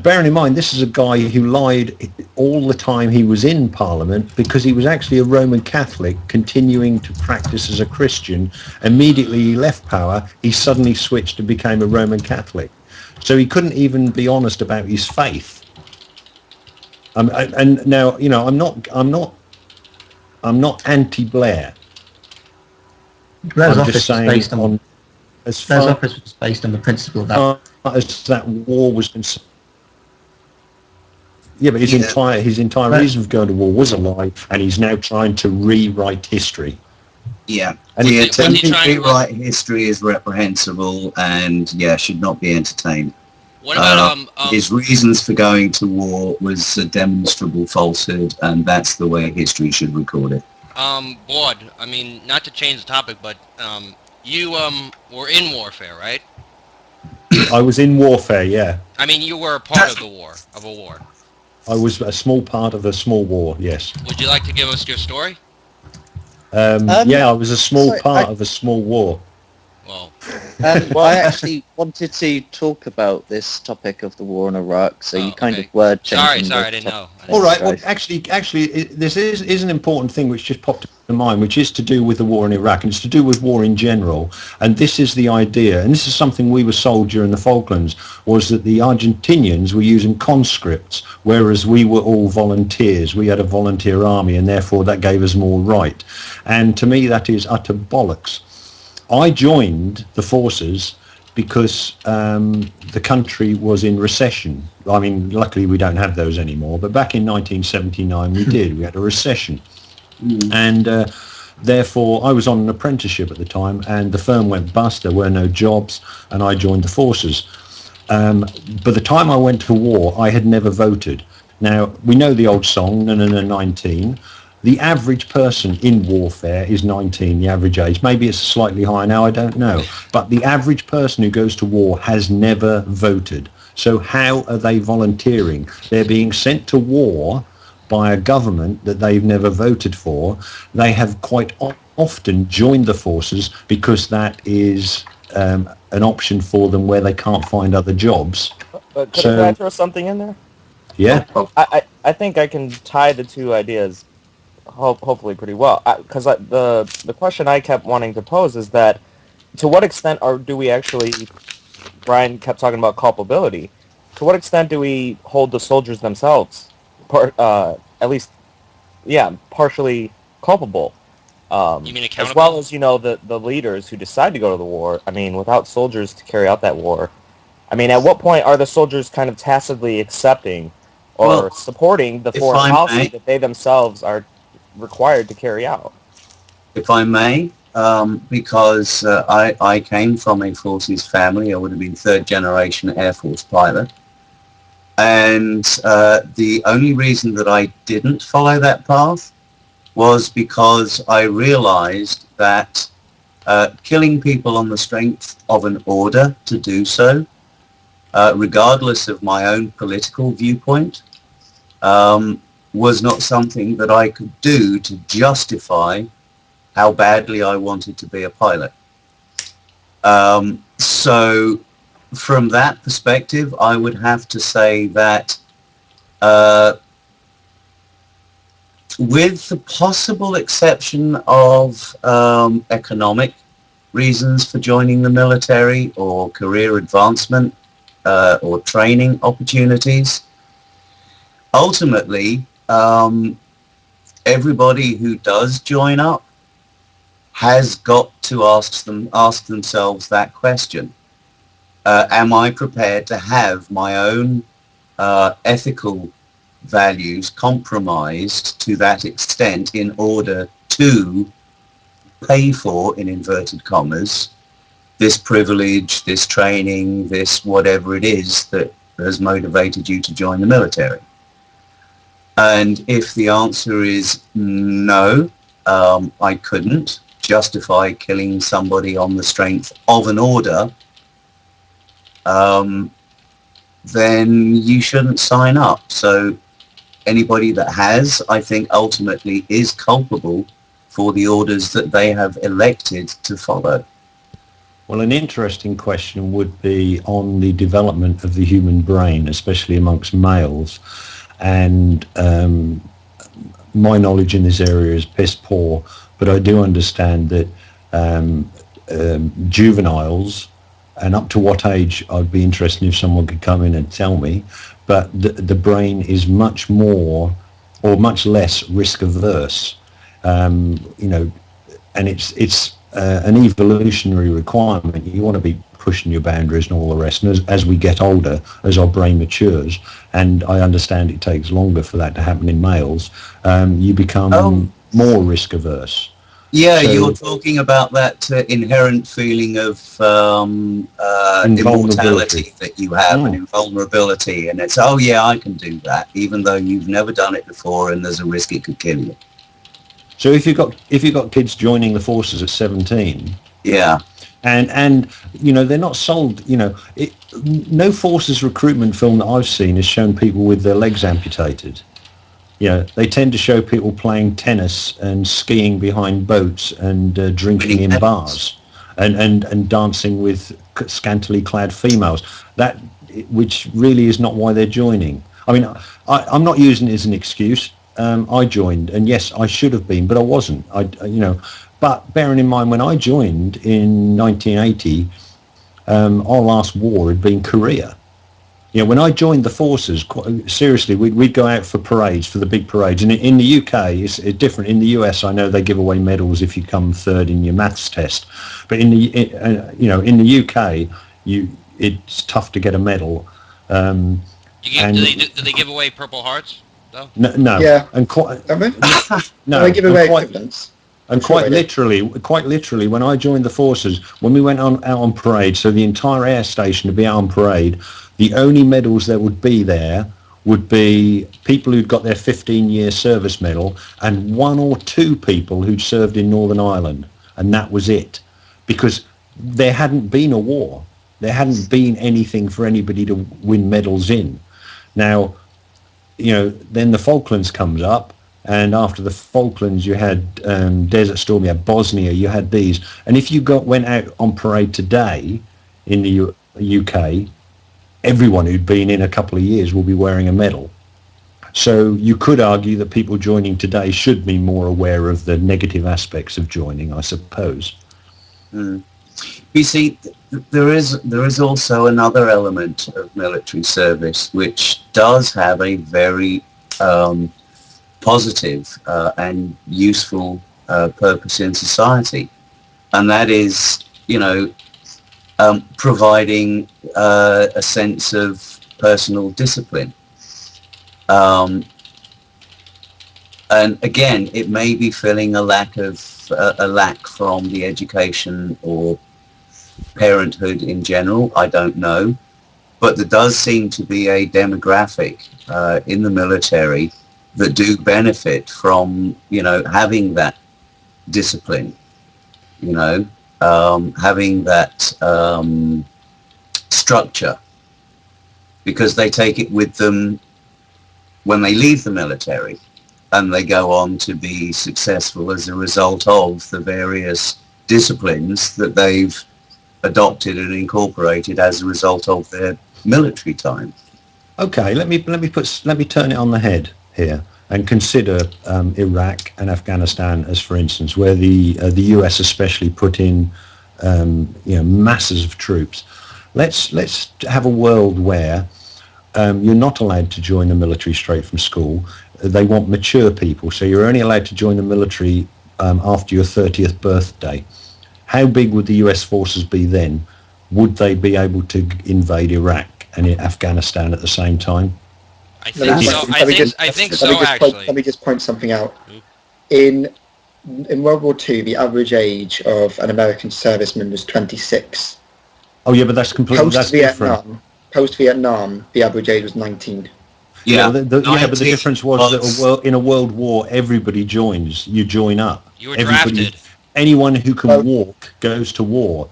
bearing in mind, this is a guy who lied all the time he was in Parliament, because he was actually a Roman Catholic continuing to practice as a Christian. Immediately he left power, he suddenly switched and became a Roman Catholic. So he couldn't even be honest about his faith. And now, you know, I'm not anti-Blair. Blair's I'm office just saying, was based on as Blair's far office was based on the principle that as that war was concerned. Yeah, but his entire reason for going to war was a lie, and he's now trying to rewrite history. Yeah, And the was attempt he to trying to- rewrite history is reprehensible and, should not be entertained. What about His reasons for going to war was a demonstrable falsehood, and that's the way history should record it. Bod? I mean, not to change the topic, but you were in warfare, right? I was in warfare, yeah. I mean, you were a part of a war. I was a small part of a small war, yes. Would you like to give us your story? Yeah, I was a small part of a small war. Well, I actually wanted to talk about this topic of the war in Iraq, so you kind okay. of word changing. Sorry, I didn't know. All right. Well, actually, this is an important thing which just popped to mind, which is to do with the war in Iraq, and it's to do with war in general. And this is the idea, and this is something we were sold during the Falklands, was that the Argentinians were using conscripts, whereas we were all volunteers. We had a volunteer army, and therefore that gave us more right. And to me, that is utter bollocks. I joined the forces because the country was in recession. I mean, luckily we don't have those anymore, but back in 1979 we did. We had a recession. And therefore I was on an apprenticeship at the time, and the firm went bust. There were no jobs, and I joined the forces. By the time I went to war, I had never voted. Now, we know the old song, 19. The average person in warfare is 19, the average age. Maybe it's slightly higher now, I don't know. But the average person who goes to war has never voted. So how are they volunteering? They're being sent to war by a government that they've never voted for. They have quite often joined the forces because that is an option for them where they can't find other jobs. But could I throw something in there? Yeah. I think I can tie the two ideas hopefully pretty well, because the question I kept wanting to pose is that to what extent do we actually, Brian kept talking about culpability, to what extent do we hold the soldiers themselves at least partially culpable, you mean accountable? as well as the leaders who decide to go to the war? I mean, without soldiers to carry out that war, I mean, at what point are the soldiers kind of tacitly accepting or supporting the foreign policy that they themselves are required to carry out? If I may, because I came from a forces family. I would have been third generation Air Force pilot. And the only reason that I didn't follow that path was because I realized that killing people on the strength of an order to do so, regardless of my own political viewpoint, was not something that I could do to justify how badly I wanted to be a pilot. So from that perspective, I would have to say that with the possible exception of economic reasons for joining the military or career advancement or training opportunities, ultimately, everybody who does join up has got to ask themselves that question. Am I prepared to have my own ethical values compromised to that extent in order to pay for, in inverted commas, this privilege, this training, this whatever it is that has motivated you to join the military? And if the answer is no, I couldn't justify killing somebody on the strength of an order, then you shouldn't sign up. So anybody that has, I think, ultimately is culpable for the orders that they have elected to follow. Well, an interesting question would be on the development of the human brain, especially amongst males. And my knowledge in this area is piss poor, but I do understand that juveniles, and up to what age, I'd be interested if someone could come in and tell me, but the brain is much more or much less risk averse, you know, and it's an evolutionary requirement. You want to be pushing your boundaries and all the rest. And as we get older, as our brain matures, and I understand it takes longer for that to happen in males, you become more risk averse. Yeah, So, you're talking about that inherent feeling of immortality that you have, and invulnerability, and it's, oh yeah, I can do that, even though you've never done it before, and there's a risk it could kill you. So if you've got kids joining the forces at 17, yeah, and you know they're not sold. You know, no forces recruitment film that I've seen has shown people with their legs amputated. You know, they tend to show people playing tennis and skiing behind boats and drinking in bars and dancing with scantily clad females. That, which really is not why they're joining. I mean, I'm not using it as an excuse. I joined, and yes, I should have been, but I wasn't. You know, but bearing in mind when I joined in 1980, our last war had been Korea. You know, when I joined the forces, quite seriously, we'd go out for parades, for the big parades. And in the UK, it's different. In the US, I know they give away medals if you come third in your maths test. But in the UK, it's tough to get a medal. Do they give away Purple Hearts? No. No. Yeah. And quite no. They give away equivalents. And quite literally, when I joined the forces, when we went out on parade, so the entire air station would be out on parade, the only medals that would be there would be people who'd got their 15-year service medal and one or two people who'd served in Northern Ireland. And that was it. Because there hadn't been a war. There hadn't been anything for anybody to win medals in. Now, you know, then the Falklands comes up. And after the Falklands, you had Desert Storm, you had Bosnia, you had these. And if you went out on parade today in the UK, everyone who'd been in a couple of years will be wearing a medal. So you could argue that people joining today should be more aware of the negative aspects of joining, I suppose. Mm. You see, there is also another element of military service which does have a very positive and useful purpose in society, and that is, you know, providing a sense of personal discipline. And again, it may be filling a lack from the education or parenthood in general. I don't know, but there does seem to be a demographic in the military that do benefit from, you know, having that discipline, you know, having that structure, because they take it with them when they leave the military, and they go on to be successful as a result of the various disciplines that they've adopted and incorporated as a result of their military time. Okay, let me turn it on the head here and consider Iraq and Afghanistan as, for instance, where the US especially put in masses of troops. Let's have a world where you're not allowed to join the military straight from school. They want mature people, so you're only allowed to join the military after your 30th birthday. How big would the US forces be then? Would they be able to invade Iraq and Afghanistan at the same time? I think so. Actually. Let me just point something out. In World War II, the average age of an American serviceman was 26. Oh yeah, but that's completely different. Post-Vietnam, the average age was 19. Yeah, but the difference was that in a world war, everybody joins. You join up. You were drafted. Anyone who can walk goes to war.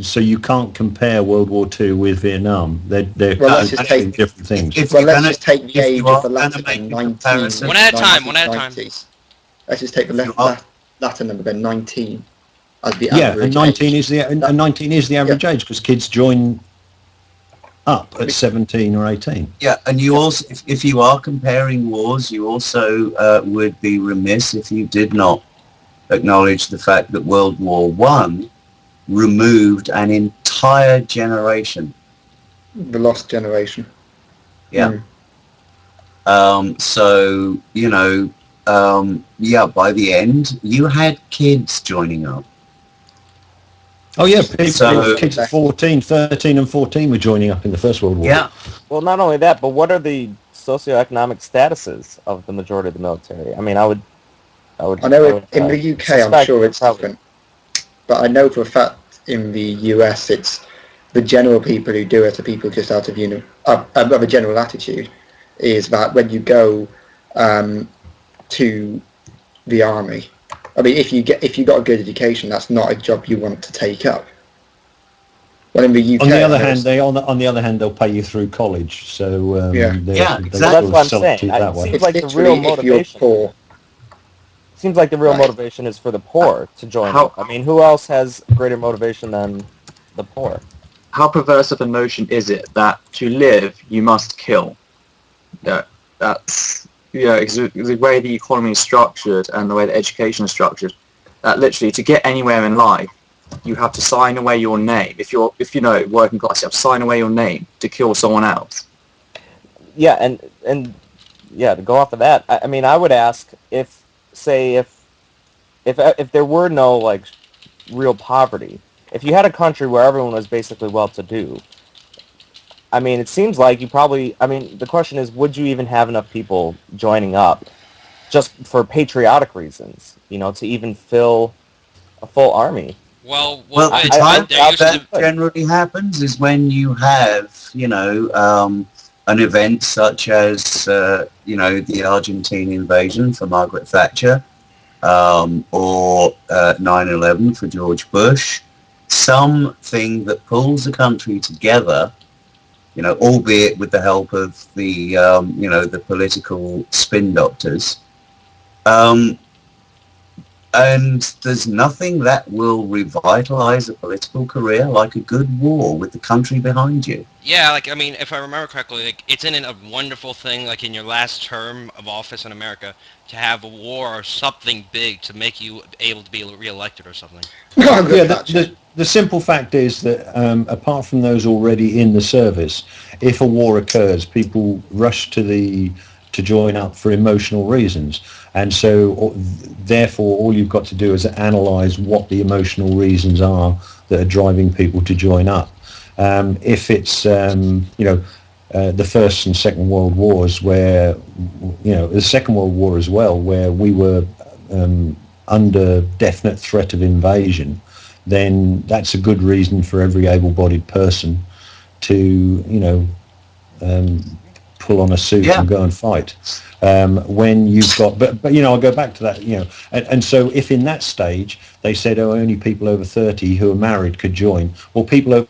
So you can't compare World War II with Vietnam. They're actually different things. Let's just take the age of the latter, 19. One at a time. Let's just take the latter number, then 19 as the average. Yeah, and 19 is the average age because kids join up at 17 or 18. Yeah, and you also, if you are comparing wars, you also would be remiss if you did not acknowledge the fact that World War I removed an entire generation. The lost generation. Yeah. So, by the end, you had kids joining up. Oh yeah, kids at 13 and 14 were joining up in the First World War. Yeah. Well, not only that, but what are the socioeconomic statuses of the majority of the military? I mean, I know in the UK, I'm sure it's different, but I know for a fact in the US, it's the general people who do it are people just out of a general attitude. Is that when you go to the army, I mean, if you got a good education, that's not a job you want to take up. Well, in the UK, on the other hand, they'll pay you through college, so exactly. That's what I'm saying. It seems like the real motivation. Seems like the real motivation is for the poor to join. I mean, who else has greater motivation than the poor? How perverse of a notion is it that to live you must kill? That's the way the economy is structured and the way the education is structured. That literally to get anywhere in life, you have to sign away your name. If you're working class, you have to sign away your name to kill someone else. Yeah, and to go off of that, I mean, I would ask if there were no real poverty, if you had a country where everyone was basically well-to-do, I mean, it seems like the question is, would you even have enough people joining up just for patriotic reasons, to even fill a full army? Well, the time that generally happens is when you have, an event such as, the Argentine invasion for Margaret Thatcher, or 9/11 for George Bush, something that pulls the country together, albeit with the help of the, the political spin doctors. And there's nothing that will revitalize a political career like a good war with the country behind you. Yeah, if I remember correctly, isn't it a wonderful thing, in your last term of office in America, to have a war or something big to make you able to be re-elected or something? The simple fact is that apart from those already in the service, if a war occurs, people rush to join up for emotional reasons. And so, therefore, all you've got to do is analyse what the emotional reasons are that are driving people to join up. If it's, the First and Second World Wars, where, the Second World War as well, where we were under definite threat of invasion, then that's a good reason for every able-bodied person to, pull on a suit and go and fight. When you've got, but I'll go back to that, and so if in that stage they said, only people over 30 who are married could join, well, people over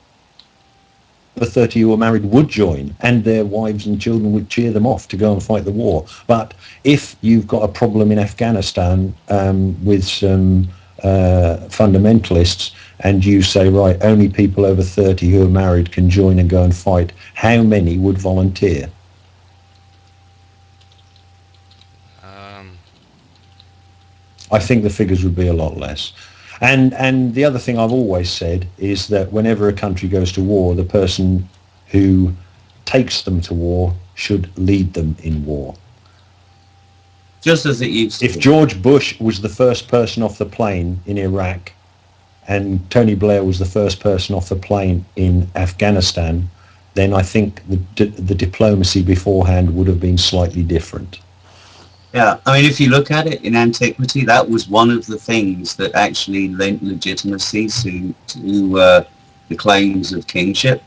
30 who are married would join, and their wives and children would cheer them off to go and fight the war. But if you've got a problem in Afghanistan with some fundamentalists, and you say, right, only people over 30 who are married can join and go and fight, how many would volunteer? I think the figures would be a lot less. And the other thing I've always said is that whenever a country goes to war, the person who takes them to war should lead them in war. Just as it used to. If George Bush was the first person off the plane in Iraq and Tony Blair was the first person off the plane in Afghanistan, then I think the diplomacy beforehand would have been slightly different. Yeah, I mean, if you look at it in antiquity, that was one of the things that actually lent legitimacy to the claims of kingship,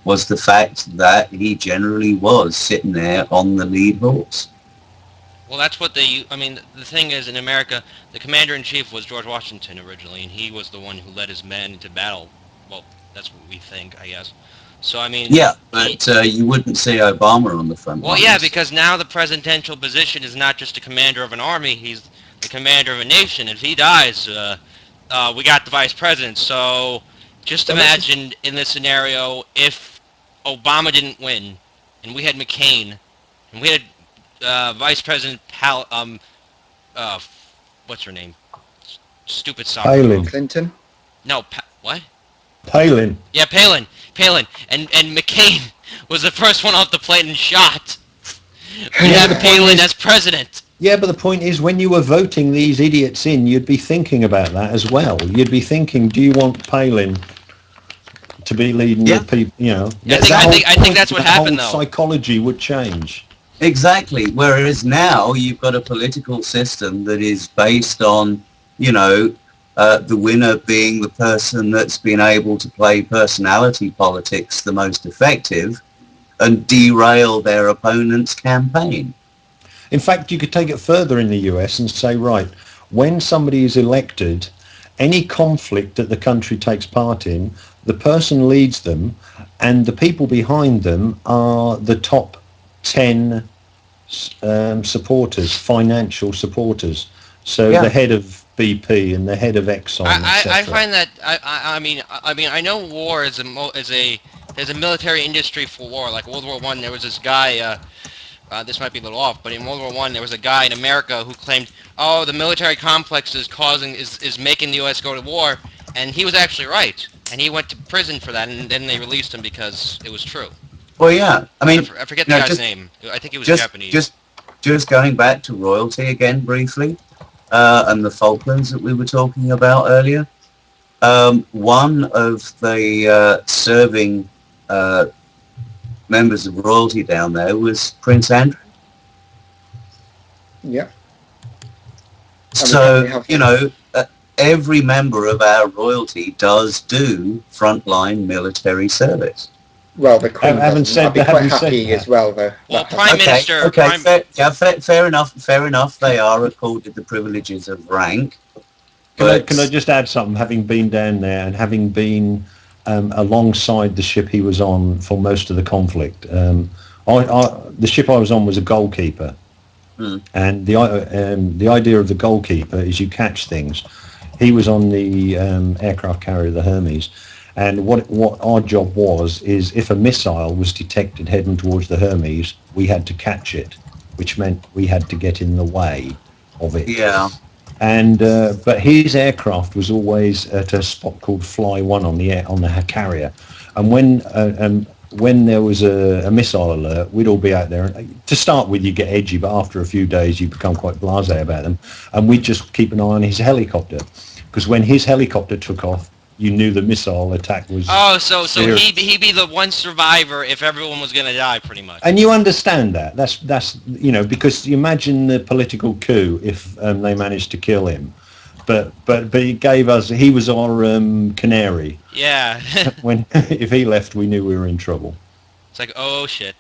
was the fact that he generally was sitting there on the lead horse. Well, that's what the thing is, in America, the commander-in-chief was George Washington originally, and he was the one who led his men into battle. Well, that's what we think, I guess. So, I mean... Yeah, but you wouldn't see Obama on the front lines. Well, yeah, because now the presidential position is not just the commander of an army, he's the commander of a nation. If he dies, we got the vice president. So, just imagine in this scenario, if Obama didn't win, and we had McCain, and we had Vice President what's her name? Stupid song. Palin. Clinton? No, what? Palin. Yeah, Palin. And McCain was the first one off the plane and shot. We have Palin as president. Yeah, but the point is, when you were voting these idiots in, you'd be thinking about that as well. You'd be thinking, do you want Palin to be leading the people? You know, I think that's what happened, though. Psychology would change. Exactly. Whereas now you've got a political system that is based on, the winner being the person that's been able to play personality politics the most effective and derail their opponent's campaign. In fact, you could take it further in the US and say, right, when somebody is elected, any conflict that the country takes part in, the person leads them, and the people behind them are the top 10 supporters, financial supporters. So the head of BP and the head of Exxon, I find that I mean I know war is there's a military industry for war. Like World War I, there was this guy. This might be a little off, but in World War I, there was a guy in America who claimed, "Oh, the military complex is making the U.S. go to war," and he was actually right. And he went to prison for that, and then they released him because it was true. Well, yeah. I mean, I forget the guy's name. I think he was Japanese. Just going back to royalty again briefly, and the Falklands that we were talking about earlier. One of the serving members of royalty down there was Prince Andrew. Yeah. So, every member of our royalty does do frontline military service. Well, the Queen Having said I'd be quite happy as well, though. Well, Prime Minister... Okay, fair enough. They are accorded the privileges of rank. Can I just add something? Having been down there and having been alongside the ship he was on for most of the conflict, the ship I was on was a goalkeeper. And the idea of the goalkeeper is you catch things. He was on the aircraft carrier, the Hermes, and what our job was is if a missile was detected heading towards the Hermes, we had to catch it, which meant we had to get in the way of it. Yeah. And but his aircraft was always at a spot called Fly 1 on the carrier, and when there was a missile alert, we'd all be out there. To start with, you get edgy, but after a few days, you become quite blasé about them. And we'd just keep an eye on his helicopter, because when his helicopter took off, you knew the missile attack was... Oh, so he'd be the one survivor if everyone was going to die, pretty much. And you understand that. That's because you imagine the political coup if they managed to kill him. But he gave us... He was our canary. Yeah. If he left, we knew we were in trouble. It's like, oh, shit.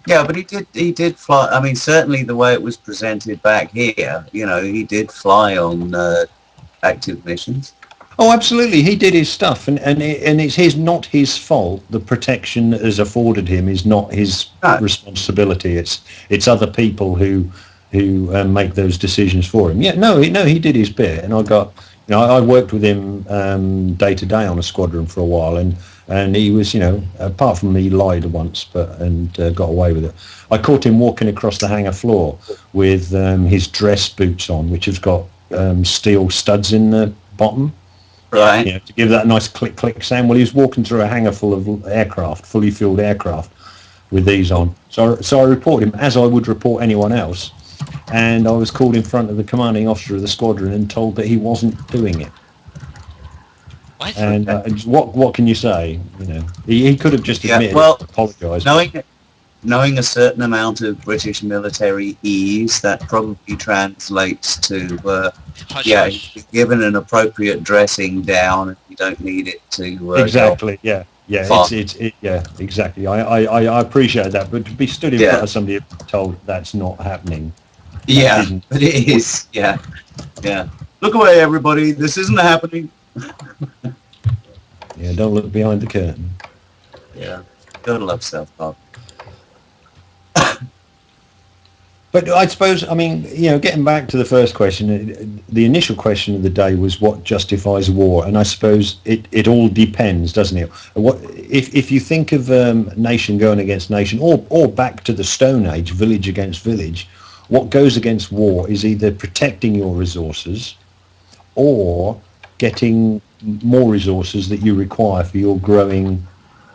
Yeah, but he did fly. I mean, certainly the way it was presented back here, he did fly on active missions. Oh, absolutely. He did his stuff, and it's not his fault. The protection that is afforded him is not his responsibility. It's other people who make those decisions for him. Yeah, no, he did his bit, and I worked with him day to day on a squadron for a while, and he was, apart from he lied once, and got away with it. I caught him walking across the hangar floor with his dress boots on, which has got steel studs in the bottom. Right. To give that nice click click sound. Well, he was walking through a hangar full of aircraft, fully fueled aircraft, with these on. So I reported him as I would report anyone else, and I was called in front of the commanding officer of the squadron and told that he wasn't doing it. What? And what can you say? He could have just admitted, apologised. Knowing a certain amount of British military ease, that probably translates to Hush. given an appropriate dressing down, and you don't need it to Exactly. Yeah. Exactly. I appreciate that, but to be stood in front of somebody and told that's not happening. Yeah, but it is. Yeah. Look away, everybody. This isn't happening. Yeah, don't look behind the curtain. Yeah, gotta love self-talk. But I suppose, getting back to the first question, the initial question of the day was what justifies war, and I suppose it all depends, doesn't it? If you think of nation going against nation, or back to the Stone Age, village against village, what goes against war is either protecting your resources or getting more resources that you require for your growing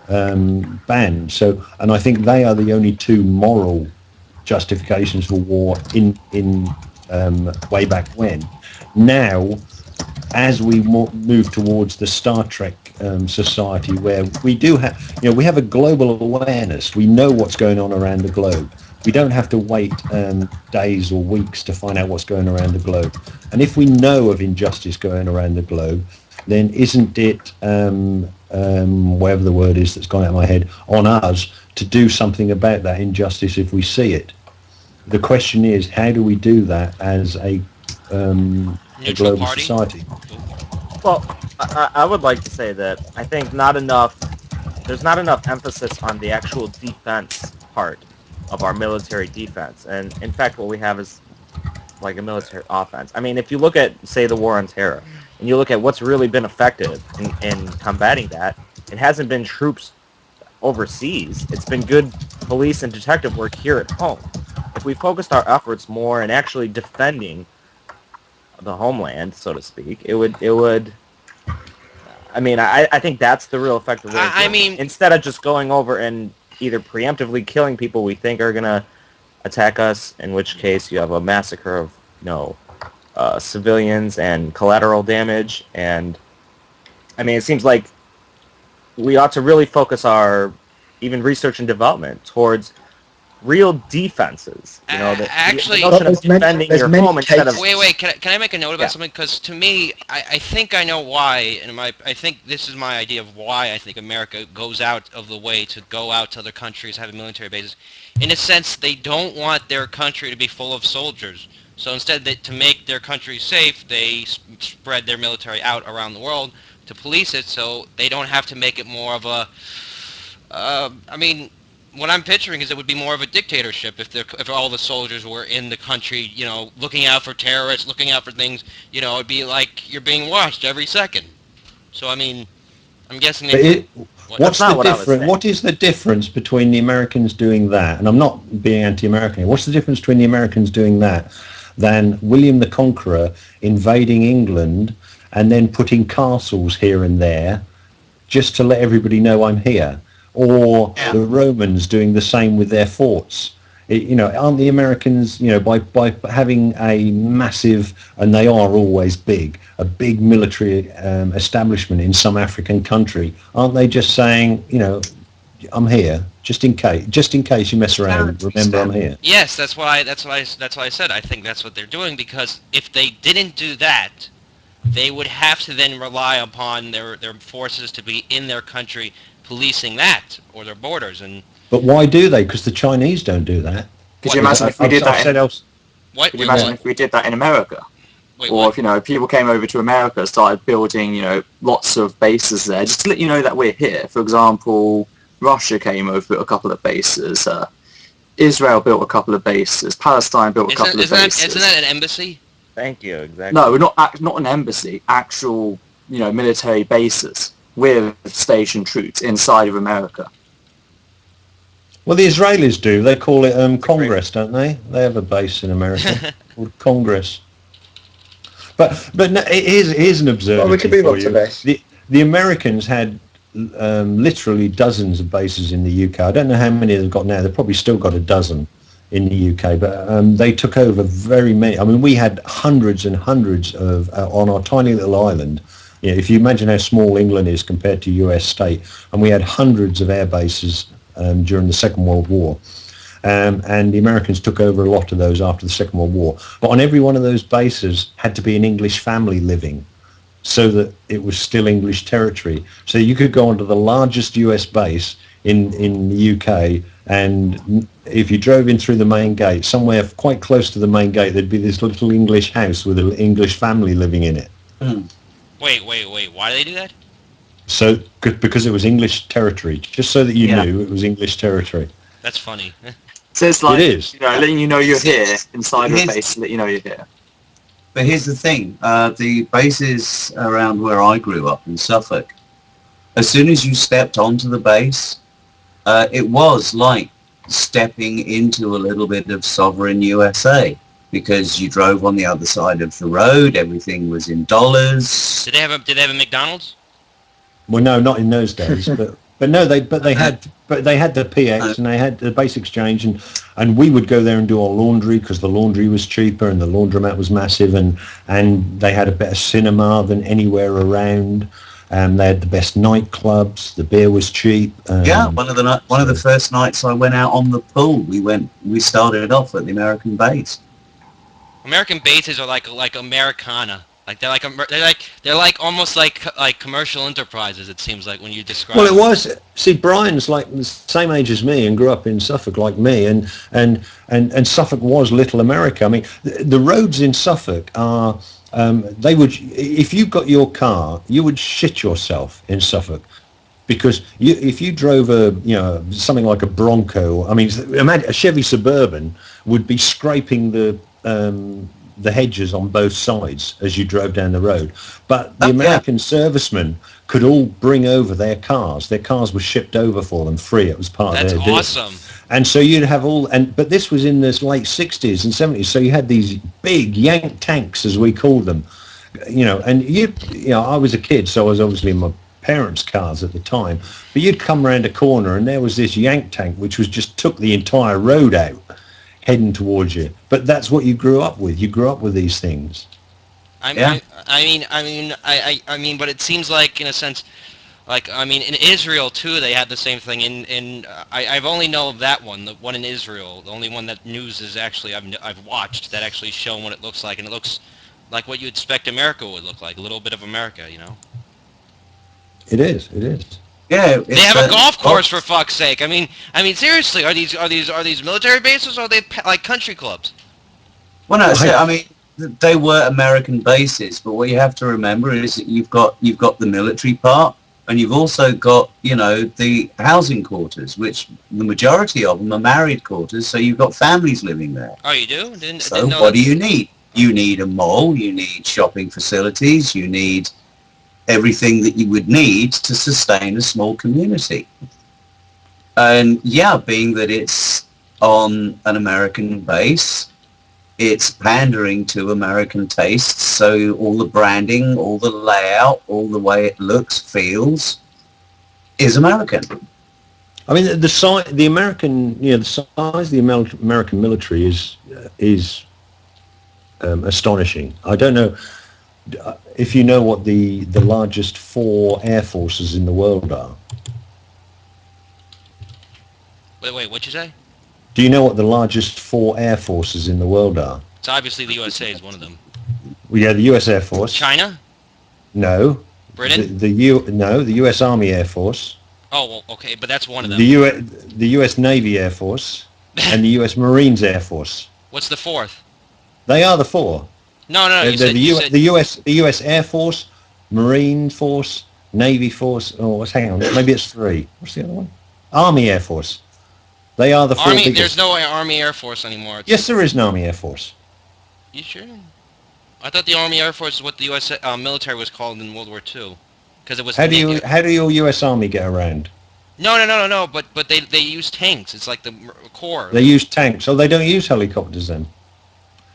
band. So, and I think they are the only two moral justifications for war in way back when. Now, as we move towards the Star Trek society, where we do have, we have a global awareness. We know what's going on around the globe. We don't have to wait days or weeks to find out what's going around the globe. And if we know of injustice going around the globe, then isn't it, whatever the word is that's gone out of my head, on us to do something about that injustice if we see it? The question is, how do we do that as a global party? society? Well, I would like to say that I think there's not enough emphasis on the actual defense part of our military defense. And in fact, what we have is like a military offense. I mean, if you look at, say, the war on terror, and you look at what's really been effective in combating that, it hasn't been troops overseas. It's been good police and detective work here at home. If we focused our efforts more in actually defending the homeland, so to speak, it would. I mean, I think that's the real effective way. I mean, instead of just going over and either preemptively killing people we think are gonna attack us, in which case you have a massacre of civilians and collateral damage. And I mean, it seems like we ought to really focus our even research and development towards real defenses. Actually, the notion of defending your home instead of... Wait, can I make a note about something? Because to me, I think I know why, and I think this is my idea of why I think America goes out of the way to go out to other countries, have military bases. In a sense, they don't want their country to be full of soldiers. So instead, to make their country safe, they spread their military out around the world to police it, so they don't have to make it more of a... what I'm picturing is it would be more of a dictatorship if all the soldiers were in the country, looking out for terrorists, looking out for things. It'd be like you're being watched every second. So, I mean, I'm guessing... What is the difference between the Americans doing that, and I'm not being anti-American, what's the difference between the Americans doing that than William the Conqueror invading England and then putting castles here and there just to let everybody know I'm here? Or the Romans doing the same with their forts? Aren't the Americans, by having a massive, and they are always big, a big military establishment in some African country, aren't they just saying, I'm here, just in case you mess around, remember I'm here? Yes, that's why I said I think that's what they're doing, because if they didn't do that, they would have to then rely upon their forces to be in their country policing that, or their borders. But why do they? Because the Chinese don't do that. Could you imagine if we did that? Could you imagine if we did that in America? Or if people came over to America and started building lots of bases there, just to let you know that we're here. For example, Russia came over with a couple of bases. Israel built a couple of bases. Palestine built a couple of bases. Isn't that an embassy? Thank you. Exactly. No, not an embassy. Actual, military bases with stationed troops inside of America. Well, the Israelis do. They call it Congress, don't they? They have a base in America called Congress. But no, here's an observation. Well, we can move on to this. The Americans had literally dozens of bases in the UK. I don't know how many they've got now. They've probably still got a dozen in the UK, but they took over very many. I mean, we had hundreds and hundreds of on our tiny little island. If you imagine how small England is compared to US state, and we had hundreds of air bases during the Second World War. And the Americans took over a lot of those after the Second World War. But on every one of those bases had to be an English family living, so that it was still English territory. So you could go onto the largest US base in the UK, and if you drove in through the main gate, somewhere quite close to the main gate, there'd be this little English house with an English family living in it. Wait. Why do they do that? So because it was English territory, just so that you knew it was English territory. That's funny. So it's like, It is. letting you know you're here inside of a base to let you know you're here. But here's the thing, the bases around where I grew up in Suffolk, as soon as you stepped onto the base, it was like stepping into a little bit of sovereign USA, because you drove on the other side of the road, everything was in dollars. Did they have a McDonald's? Well, no, not in those days, but no, they had the PX and they had the base exchange, and we would go there and do our laundry because the laundry was cheaper and the laundromat was massive, and they had a better cinema than anywhere around. They had the best nightclubs. The beer was cheap. One of the first nights I went out on the pool, we started off at the American base. American bases are like Americana. Like they're like almost like commercial enterprises. It seems like when you describe. Well, it was. See, Brian's like the same age as me and grew up in Suffolk like me, and Suffolk was Little America. I mean, the roads in Suffolk are. They would, if you got your car, you would shit yourself in Suffolk, because if you drove something like a Bronco, I mean, imagine a Chevy Suburban would be scraping the hedges on both sides as you drove down the road. But the American servicemen could all bring over their cars. Their cars were shipped over for them free. It was part of their deal. That's awesome. And so you'd have but this was in the late 60s and 70s. So you had these big Yank tanks, as we called them, and I was a kid, so I was obviously in my parents' cars at the time. But you'd come around a corner and there was this Yank tank, which was just took the entire road out, heading towards you. But that's what you grew up with. You grew up with these things. I mean, but it seems like, in a sense, in Israel too, they had the same thing. I've only know of that one, the one in Israel. The only one that news is actually I've watched that actually shown what it looks like, and it looks like what you expect America would look like, a little bit of America, It is. Yeah, they have a golf course, for fuck's sake. I mean, seriously, are these military bases, or are they like country clubs? Well, no, they were American bases, but what you have to remember is that you've got the military part, and you've also got the housing quarters, which the majority of them are married quarters, so you've got families living there. Oh, you do? So what do you need? You need a mall, you need shopping facilities, you need everything that you would need to sustain a small community. And being that it's on an American base, it's pandering to American tastes, so all the branding, all the layout, all the way it looks, feels, is American. I mean, the size of the American military is astonishing. I don't know if you know what the largest 4 air forces in the world are. Wait, what'd you say? Do you know what the largest 4 air forces in the world are? So obviously the USA is one of them. Well, yeah, the U.S. Air Force. China? No. Britain? The U.S. Army Air Force. Oh, well, okay, but that's one of them. The U.S. Navy Air Force and the U.S. Marines Air Force. What's the 4th? They are the 4. No. The U.S. Air Force, Marine Force, Navy Force. Oh, hang on. Maybe it's 3. What's the other one? Army Air Force. They are the four Army, biggest. there's no Army Air Force anymore. Yes, there is an Army Air Force. You sure? I thought the Army Air Force is what the U.S. Military was called in World War II, because it was. How do your U.S. Army get around? No. But they use tanks. It's like the Corps. They use tanks, so they don't use helicopters then.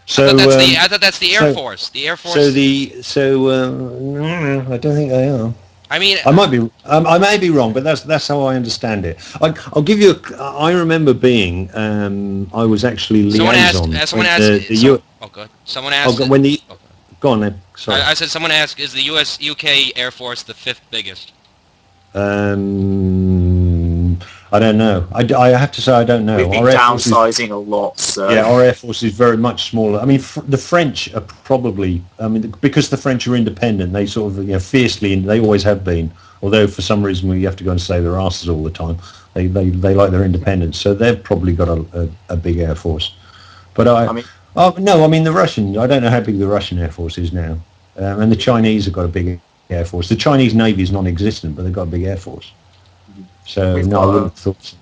So I thought that's the Air Force. The Air Force. I don't think they are. I mean, I might be. I may be wrong, but that's how I understand it. I'll give you. I remember being. I was actually liaison. Someone asked. When the. Go on then. Sorry. I said someone asked, is the UK Air Force the 5th biggest? I don't know. I have to say I don't know. We've been downsizing a lot, so... Yeah, our Air Force is very much smaller. I mean, the French are probably... I mean, because the French are independent, they sort of, fiercely, they always have been. Although, for some reason, we have to go and save their asses all the time. They like their independence, so they've probably got a big Air Force. But the Russian... I don't know how big the Russian Air Force is now. And the Chinese have got a big Air Force. The Chinese Navy is non-existent, but they've got a big Air Force. So I wouldn't have thought so.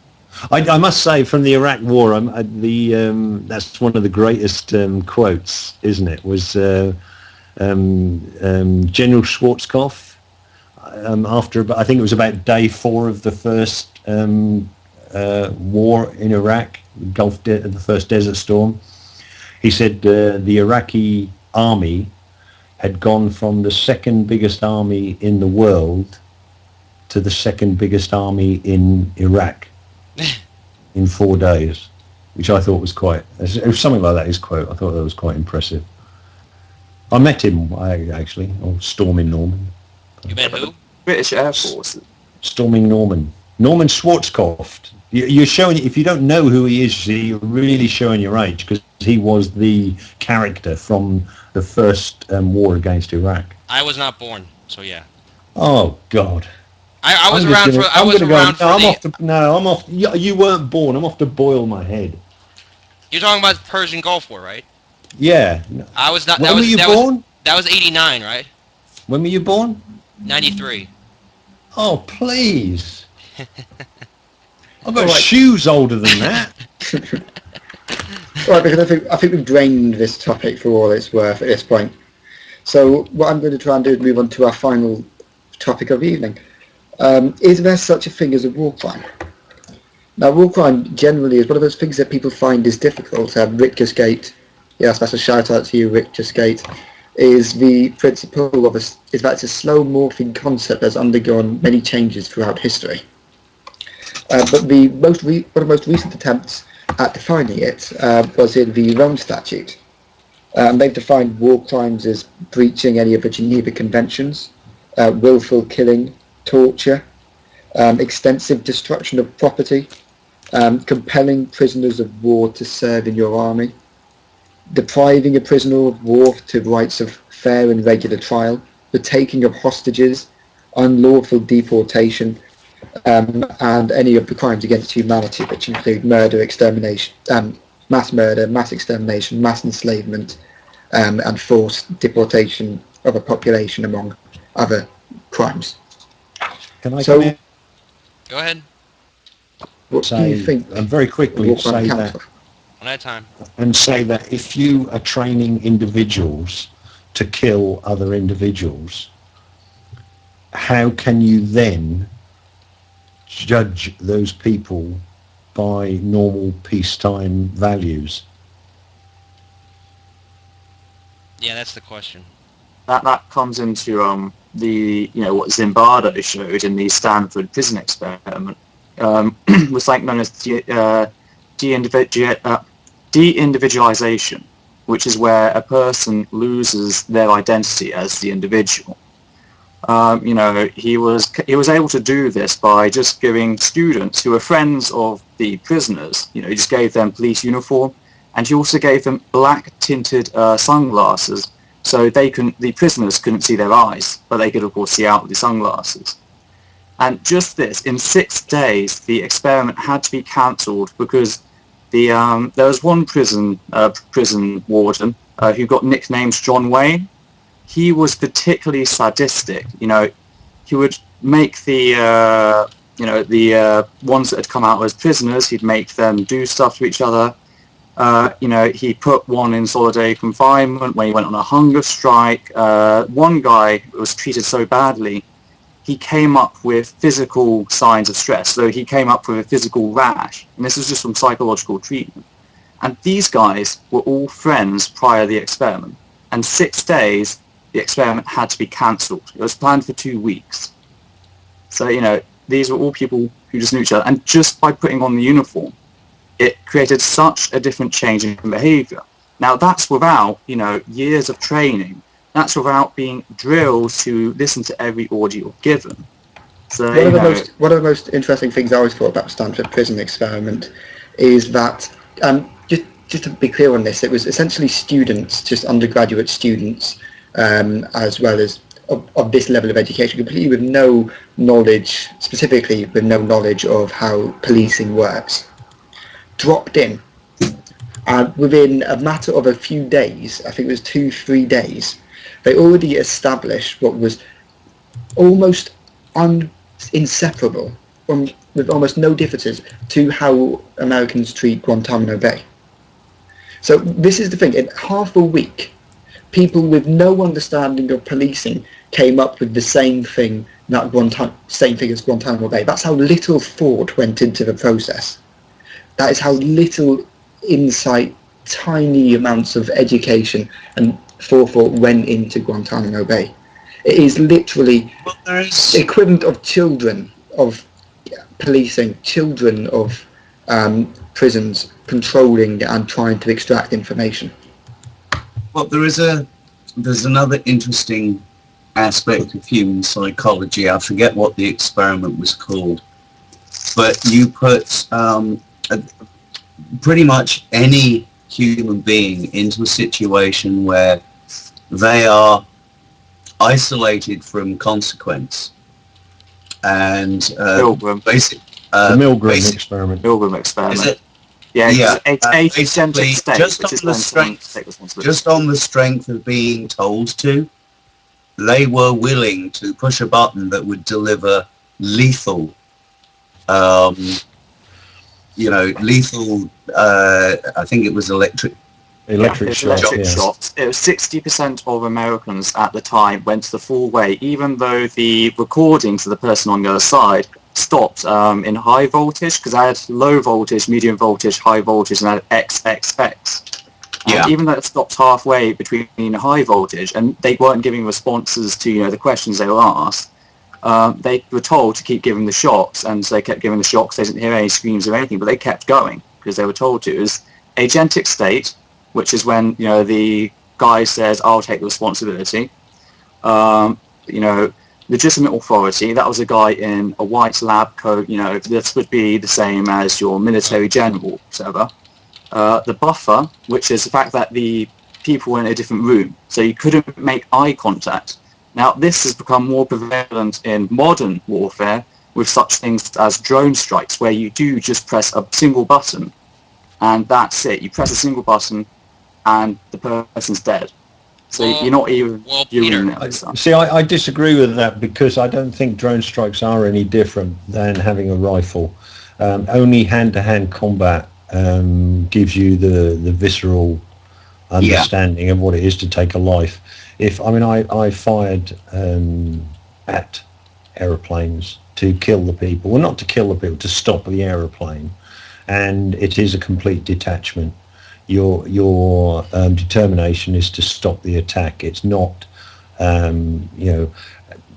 I must say, from the Iraq War, that's one of the greatest quotes, isn't it? Was General Schwarzkopf after I think it was about day 4 of the first war in Iraq, the first Desert Storm. He said the Iraqi army had gone from the second biggest army in the world to the second biggest army in Iraq in 4 days, which I thought was something like that, his quote. I thought that was quite impressive. I met him, actually, on Storming Norman. You met who? British Air Force. Storming Norman. Norman Schwarzkopf. You're showing, if you don't know who he is, you're really showing your age, because he was the character from the first war against Iraq. I was not born, so yeah. Oh, God. I was around for. I'm off. You weren't born. I'm off to boil my head. You're talking about the Persian Gulf War, right? Yeah. I was not. When were you born? That was 89, right? When were you born? 93. Oh, please. I've got shoes older than that. Right, because I think we've drained this topic for all it's worth at this point. So what I'm going to try and do is move on to our final topic of the evening. Is there such a thing as a war crime? Now, war crime generally is one of those things that people find is difficult. Rick Jusgate, yes, that's a shout out to you, Rick Jusgate, is the principle of is that it's a slow morphing concept that's undergone many changes throughout history. But one of the most recent attempts at defining it was in the Rome Statute. They've defined war crimes as breaching any of the Geneva Conventions, willful killing, torture, extensive destruction of property, compelling prisoners of war to serve in your army, depriving a prisoner of war to rights of fair and regular trial, the taking of hostages, unlawful deportation, and any of the crimes against humanity, which include murder, extermination, mass murder, mass extermination, mass enslavement, and forced deportation of a population, among other crimes. Can I come in? Go ahead. What do you think? And very quickly say that. One at a time. And say that if you are training individuals to kill other individuals, how can you then judge those people by normal peacetime values? Yeah, that's the question. That comes into what Zimbardo showed in the Stanford prison experiment, was like known as de-individualization, which is where a person loses their identity as the individual. He was able to do this by just giving students who were friends of the prisoners, he just gave them police uniform, and he also gave them black tinted sunglasses, so the prisoners couldn't see their eyes, but they could of course see out with the sunglasses. And just this, in 6 days, the experiment had to be cancelled because there was one prison warden who got nicknamed John Wayne. He was particularly sadistic. He would make the the ones that had come out as prisoners, he'd make them do stuff to each other. He put one in solitary confinement when he went on a hunger strike. One guy was treated so badly, he came up with physical signs of stress. So he came up with a physical rash, and this was just from psychological treatment. And these guys were all friends prior to the experiment. And 6 days, the experiment had to be cancelled. It was planned for 2 weeks. So, these were all people who just knew each other. And just by putting on the uniform, it created such a different change in behaviour. Now, that's without, years of training. That's without being drilled to listen to every order given. So, one of the most interesting things I always thought about the Stanford Prison Experiment is that, just to be clear on this, it was essentially students, just undergraduate students, as well as of this level of education, completely with no knowledge, specifically with no knowledge of how policing works, dropped in. And within a matter of a few days, I think it was 2-3 days, they already established what was almost inseparable, with almost no differences, to how Americans treat Guantanamo Bay. So this is the thing, in half a week, people with no understanding of policing came up with the same thing as Guantanamo Bay. That's how little thought went into the process. That is how little insight, tiny amounts of education and forethought went into Guantanamo Bay. It is literally the equivalent of children of policing, children of prisons controlling and trying to extract information. Well, there's another interesting aspect of human psychology. I forget what the experiment was called, but you put pretty much any human being into a situation where they are isolated from consequence, and the Milgram experiment. Milgram experiment. Is it? Yeah. Basically, just on the strength of being told to, they were willing to push a button that would deliver lethal, lethal. I think it was electric shocks. It was 60% of Americans at the time went the full way, even though the recordings of the person on the other side stopped in high voltage, because I had low voltage, medium voltage, high voltage, and I had XXX. And even though it stopped halfway between high voltage, and they weren't giving responses to the questions they were asked, they were told to keep giving the shocks, and so they kept giving the shocks. They didn't hear any screams or anything, but they kept going because they were told to. It was agentic state, which is when the guy says, "I'll take the responsibility." Legitimate authority. That was a guy in a white lab coat. This would be the same as your military general, whatever. The buffer, which is the fact that the people were in a different room, so you couldn't make eye contact. Now, this has become more prevalent in modern warfare with such things as drone strikes, where you do just press a single button, and that's it. You press a single button, and the person's dead. So you're not even viewing that stuff. See, I disagree with that, because I don't think drone strikes are any different than having a rifle. Only hand-to-hand combat gives you the visceral understanding of what it is to take a life. I fired at aeroplanes to kill the people. Well, not to kill the people, to stop the aeroplane. And it is a complete detachment. Your determination is to stop the attack. It's not,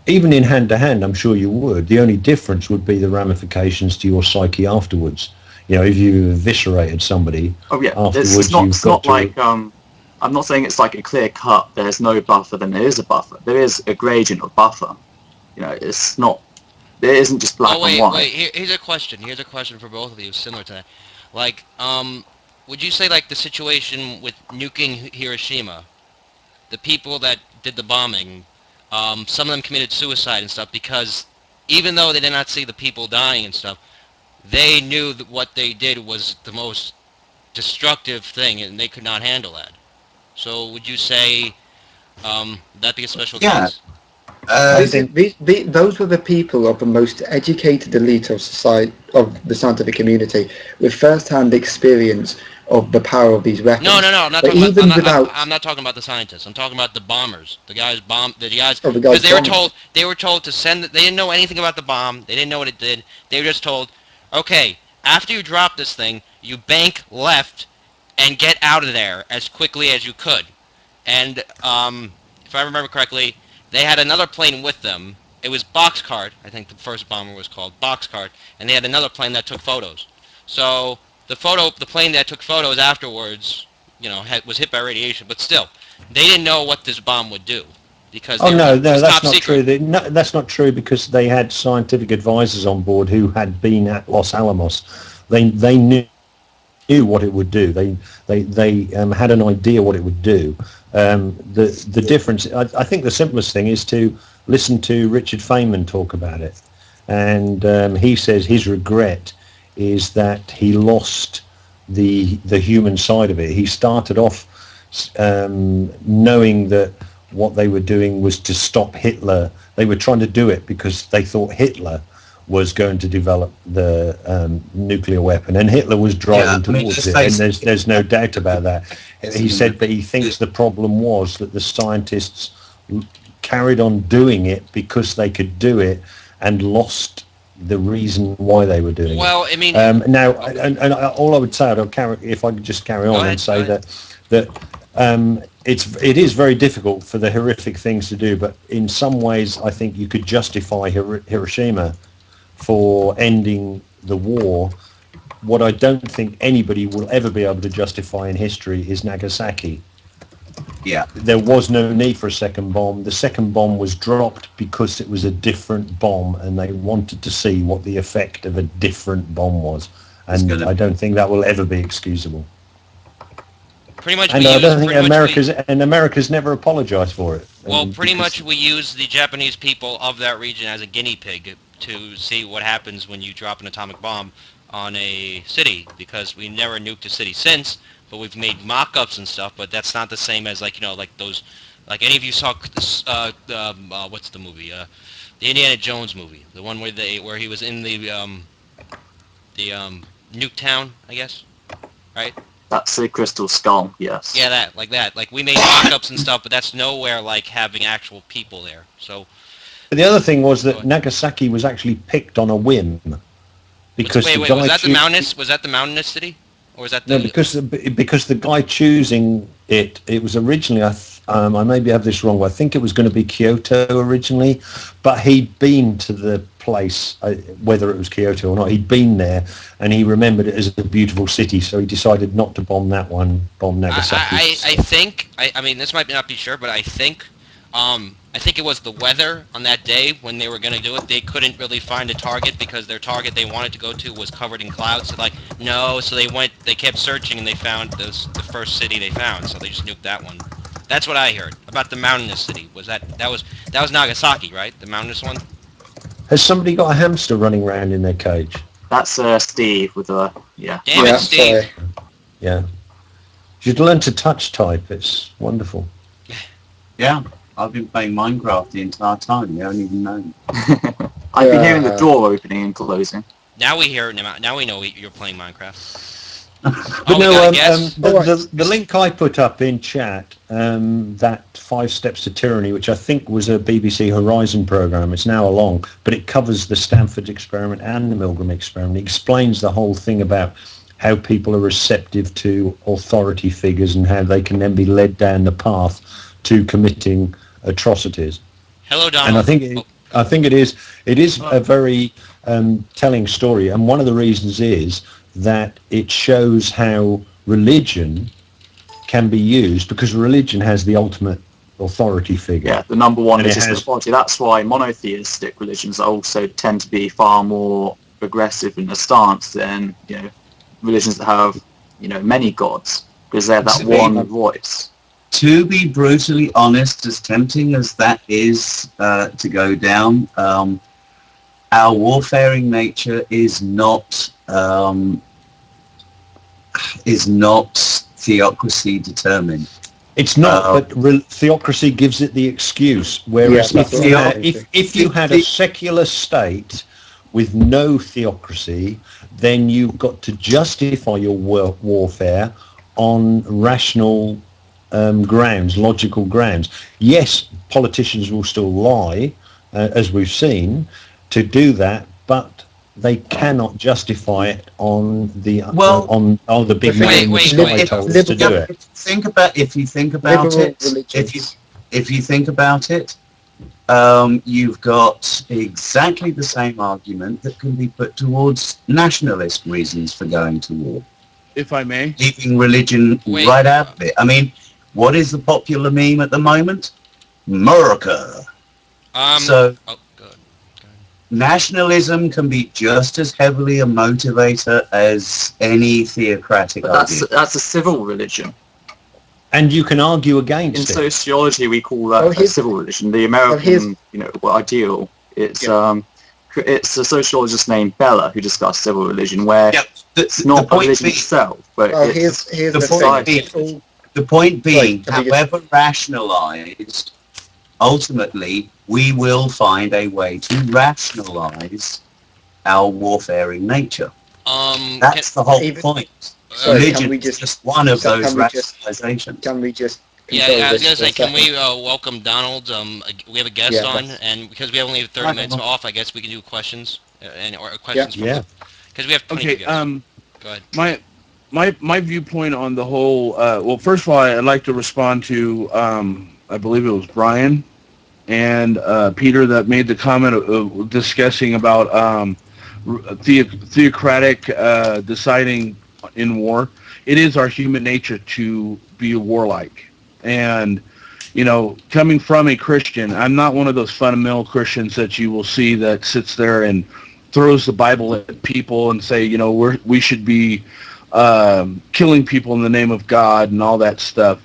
even in hand-to-hand, I'm sure you would. The only difference would be the ramifications to your psyche afterwards. If you eviscerated somebody, afterwards it's not like I'm not saying it's like a clear cut. There's no buffer, then there is a buffer. There is a gradient of buffer. It's not. It isn't just black and white. Wait. Here's a question. Here's a question for both of you, similar to that. Would you say the situation with nuking Hiroshima, the people that did the bombing, some of them committed suicide and stuff because even though they did not see the people dying and stuff, they knew that what they did was the most destructive thing and they could not handle that. So would you say that'd be a special case? I think Those were the people of the most educated elite of society, of the scientific community, with first-hand experience of the power of these weapons. No. I'm not But talking even about. without, I'm not talking about the scientists. I'm talking about the bombers. The guys because the guys they were bombing. told to send. They didn't know anything about the bomb. They didn't know what it did. They were just told, okay, after you drop this thing, you bank left and get out of there as quickly as you could. And if I remember correctly, they had another plane with them. It was Boxcart. I think the first bomber was called Boxcart, and they had another plane that took photos. So the plane that took photos afterwards, was hit by radiation. But still, they didn't know what this bomb would do because it was that's top not secret. true. That's not true because they had scientific advisors on board who had been at Los Alamos. They knew what it would do. They had an idea what it would do. The difference, I think the simplest thing is to listen to Richard Feynman talk about it. And he says his regret is that he lost the human side of it. He started off knowing that what they were doing was to stop Hitler. They were trying to do it because they thought Hitler was going to develop the nuclear weapon, and Hitler was driving towards it, and there's no doubt about that. He said that he thinks the problem was that the scientists carried on doing it because they could do it and lost the reason why they were doing it. Well, I mean, now, and all I would say, if I could just carry on and say that it is very difficult for the horrific things to do, but in some ways I think you could justify Hiroshima for ending the war. What I don't think anybody will ever be able to justify in history is Nagasaki. Yeah. There was no need for a second bomb. The second bomb was dropped because it was a different bomb, and they wanted to see what the effect of a different bomb was. And I don't think that will ever be excusable. Pretty much, and I don't think America's never apologized for it. Well, pretty much we use the Japanese people of that region as a guinea pig to see what happens when you drop an atomic bomb on a city, because we never nuked a city since, but we've made mock-ups and stuff, but that's not the same as, like, like those, like any of you saw this, what's the movie, the Indiana Jones movie, the one where he was in the nuke town, I guess, right? That's the Crystal Skull, yes. Yeah, that. Like, we made mock-ups and stuff, but that's nowhere like having actual people there, so... But the other thing was that Nagasaki was actually picked on a whim. Because wait, was that the mountainous? Was that the mountainous city, or was that the? No, because the guy choosing it was originally, I maybe have this wrong, but I think it was going to be Kyoto originally, but he'd been to the place, whether it was Kyoto or not, he'd been there, and he remembered it as a beautiful city, so he decided not to bomb that one, bomb Nagasaki. I mean, this might not be sure, but I think it was the weather on that day when they were going to do it. They couldn't really find a target because their target they wanted to go to was covered in clouds. So they kept searching and they found the first city they found. So they just nuked that one. That's what I heard about the mountainous city. That was Nagasaki, right? The mountainous one. Has somebody got a hamster running around in their cage? That's Steve with a Damn it, Steve. Sorry. Yeah. You should learn to touch type. It's wonderful. Yeah. I've been playing Minecraft the entire time. You haven't even known. I've been hearing the door opening and closing. Now we hear it. Now we know you're playing Minecraft. But the link I put up in chat, that 5 Steps to Tyranny, which I think was a BBC Horizon program, it's now along, but it covers the Stanford experiment and the Milgram experiment. It explains the whole thing about how people are receptive to authority figures and how they can then be led down the path to committing atrocities. Hello, Donald. And I think it is a very telling story, and one of the reasons is that it shows how religion can be used, because religion has the ultimate authority figure. Yeah, the number one is authority. That's why monotheistic religions also tend to be far more aggressive in the stance than religions that have many gods, because they have that one voice. To be brutally honest, as tempting as that is to go down, our warfaring nature is not theocracy determined. It's not, but theocracy gives it the excuse. Whereas if you had a secular state with no theocracy, then you've got to justify your warfare on rational grounds, logical grounds. Yes, politicians will still lie, as we've seen, to do that, but they cannot justify it on the on the big man in the sky told us to do it. If you think about it, you've got exactly the same argument that can be put towards nationalist reasons for going to war. If I may, leaving religion right out of it. I mean, what is the popular meme at the moment? America. Nationalism can be just as heavily a motivator as any theocratic idea. That's a civil religion. And you can argue against In it. sociology, we call that a civil religion. The American, ideal. It's a sociologist named Bella who discussed civil religion, where it's not a religion itself, but it's the society. The point being, however rationalized, ultimately, we will find a way to rationalize our warfaring nature. That's the whole point. Religion is just one of those rationalizations. Can we just... Yeah, I was going to say, can we welcome Donald? We have a guest on, and because we only have 30 minutes off, I guess we can do questions, or questions from... Because we have plenty of guests. Go ahead. My viewpoint on the whole... well, first of all, I'd like to respond to, I believe it was Brian and Peter that made the comment of discussing about theocratic deciding in war. It is our human nature to be warlike. And, coming from a Christian, I'm not one of those fundamental Christians that you will see that sits there and throws the Bible at people and say, we should be killing people in the name of God and all that stuff.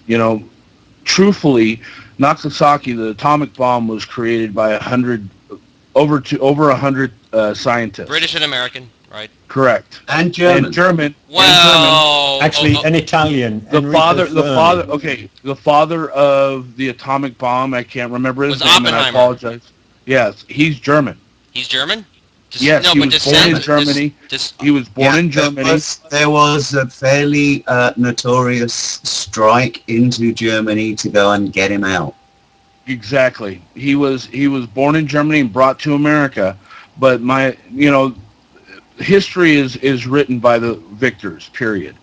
Truthfully, Nagasaki, the atomic bomb, was created by over 100 scientists. British and American, right? Correct. And German. Well, actually, an Italian. The father of the atomic bomb, I can't remember his name, and I apologize. Yes, he's German. He's German? Yes, he was born in Germany. He was born in Germany. There was a fairly notorious strike into Germany to go and get him out. Exactly. He was born in Germany and brought to America, but history is written by the victors. Period.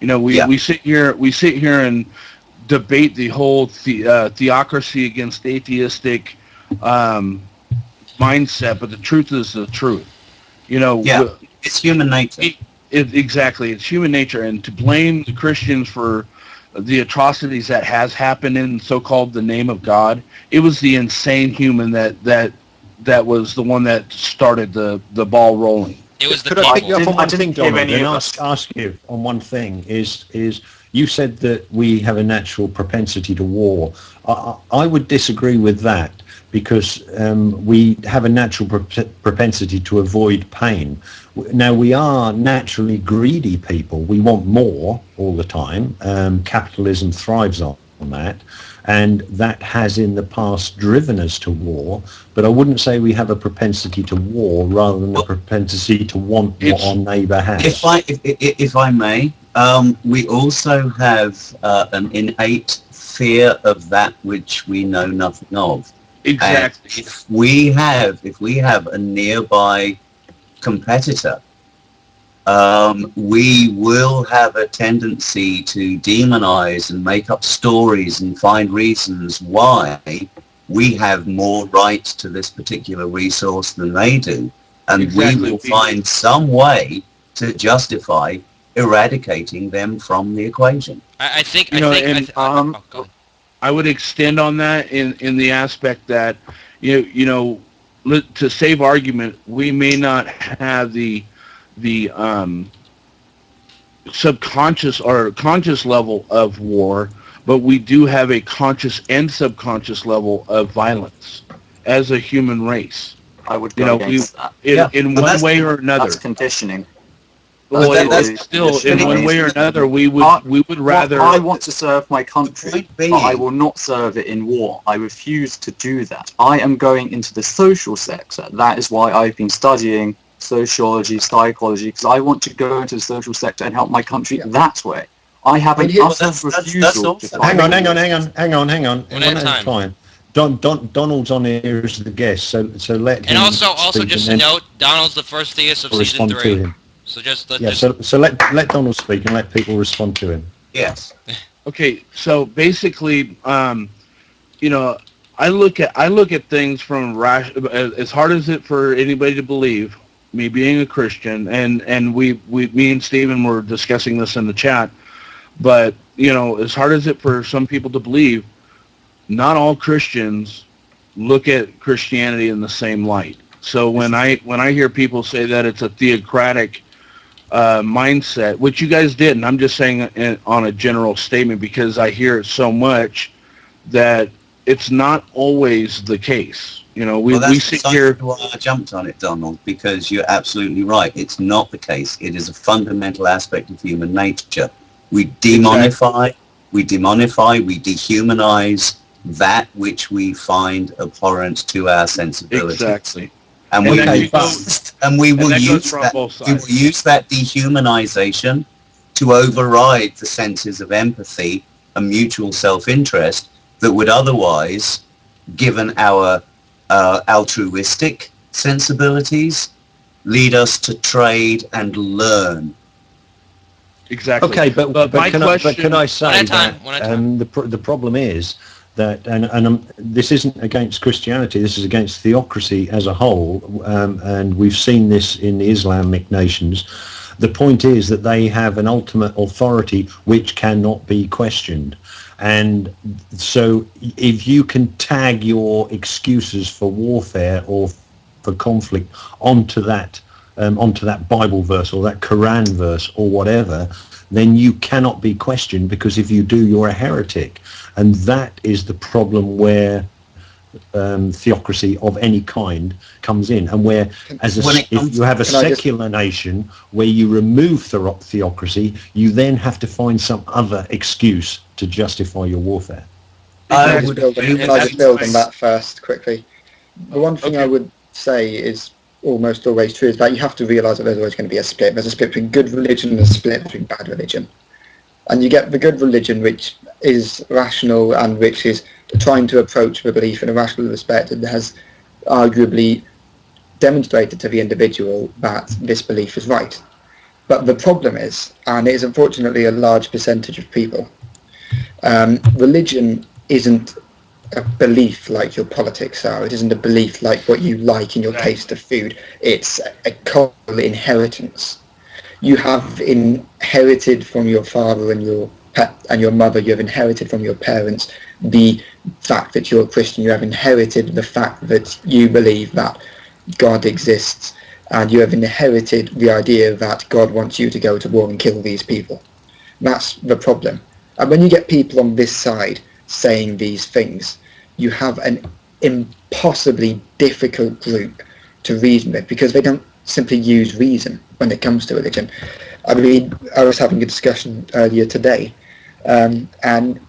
We sit here and debate the whole theocracy against atheistic mindset, but the truth is the truth. It's human nature. Exactly, it's human nature, and to blame the Christians for the atrocities that has happened in so-called the name of God, it was the insane human that was the one that started the ball rolling. It was the Could I pick you up on one thing, Donald, and ask you on one thing? Is you said that we have a natural propensity to war. I would disagree with that, because we have a natural propensity to avoid pain. Now, we are naturally greedy people. We want more all the time. Capitalism thrives on that, and that has in the past driven us to war. But I wouldn't say we have a propensity to war rather than a propensity to want what our neighbour has. If I may, we also have an innate fear of that which we know nothing of. Exactly. And if we have a nearby competitor, we will have a tendency to demonize and make up stories and find reasons why we have more rights to this particular resource than they do. And we will find some way to justify eradicating them from the equation. I would extend on that in the aspect that, to save argument, we may not have the subconscious or conscious level of war, but we do have a conscious and subconscious level of violence as a human race. I would go against that. In one way or another. That's conditioning. Well, That's still, in one way or another, we would rather. I want to serve my country, Point but being- I will not serve it in war. I refuse to do that. I am going into the social sector. That is why I've been studying sociology, psychology, because I want to go into the social sector and help my country that way. I have an Well, utter that's refusal to awesome. fight Hang on, wars. hang on. One at a time. Fine. Donald's on here as the guest, so let him. And also speak just a and then note, Donald's the first theist of I'll season respond to 3. him. So just let Yeah, so let Donald speak and let people respond to him. Yes. Okay, so basically, you know, I look at things from as hard as it for anybody to believe. Me being a Christian, and me and Stephen were discussing this in the chat, but you know, as hard as it for some people to believe, not all Christians look at Christianity in the same light. So when I hear people say that it's a theocratic mindset, which you guys did, and I'm just saying on a general statement because I hear it so much that it's not always the case. You know, we sit here. Why I jumped on it, Donald, because you're absolutely right. It's not the case. It is a fundamental aspect of human nature. We demonify, we dehumanize that which we find abhorrent to our sensibilities. Exactly. And we will use that dehumanization to override the senses of empathy and mutual self-interest that would otherwise, given our altruistic sensibilities, lead us to trade and learn. Exactly. Okay, but can I say One at a time, that the problem is that, and this isn't against Christianity, this is against theocracy as a whole, and we've seen this in the Islamic nations. The point is that they have an ultimate authority which cannot be questioned. And so if you can tag your excuses for warfare or for conflict onto that Bible verse or that Quran verse or whatever, then you cannot be questioned, because if you do, you're a heretic. And that is the problem where theocracy of any kind comes in, and where if you have a secular nation where you remove theocracy, you then have to find some other excuse to justify your warfare. Can I just build on that first quickly? The one thing I would say is almost always true is that you have to realise that there's always going to be a split. There's a split between good religion and a split between bad religion. And you get the good religion, which is rational and which is trying to approach the belief in a rational respect, and has arguably demonstrated to the individual that this belief is right. But the problem is, and it is unfortunately a large percentage of people, religion isn't a belief like your politics are. It isn't a belief like what you like in your taste of food. It's a cultural inheritance. You have inherited from your father and your mother, you have inherited from your parents the fact that you're a Christian. You have inherited the fact that you believe that God exists, and you have inherited the idea that God wants you to go to war and kill these people. That's the problem. And when you get people on this side saying these things, you have an impossibly difficult group to reason with, because they don't simply use reason when it comes to religion. I mean, I was having a discussion earlier today, and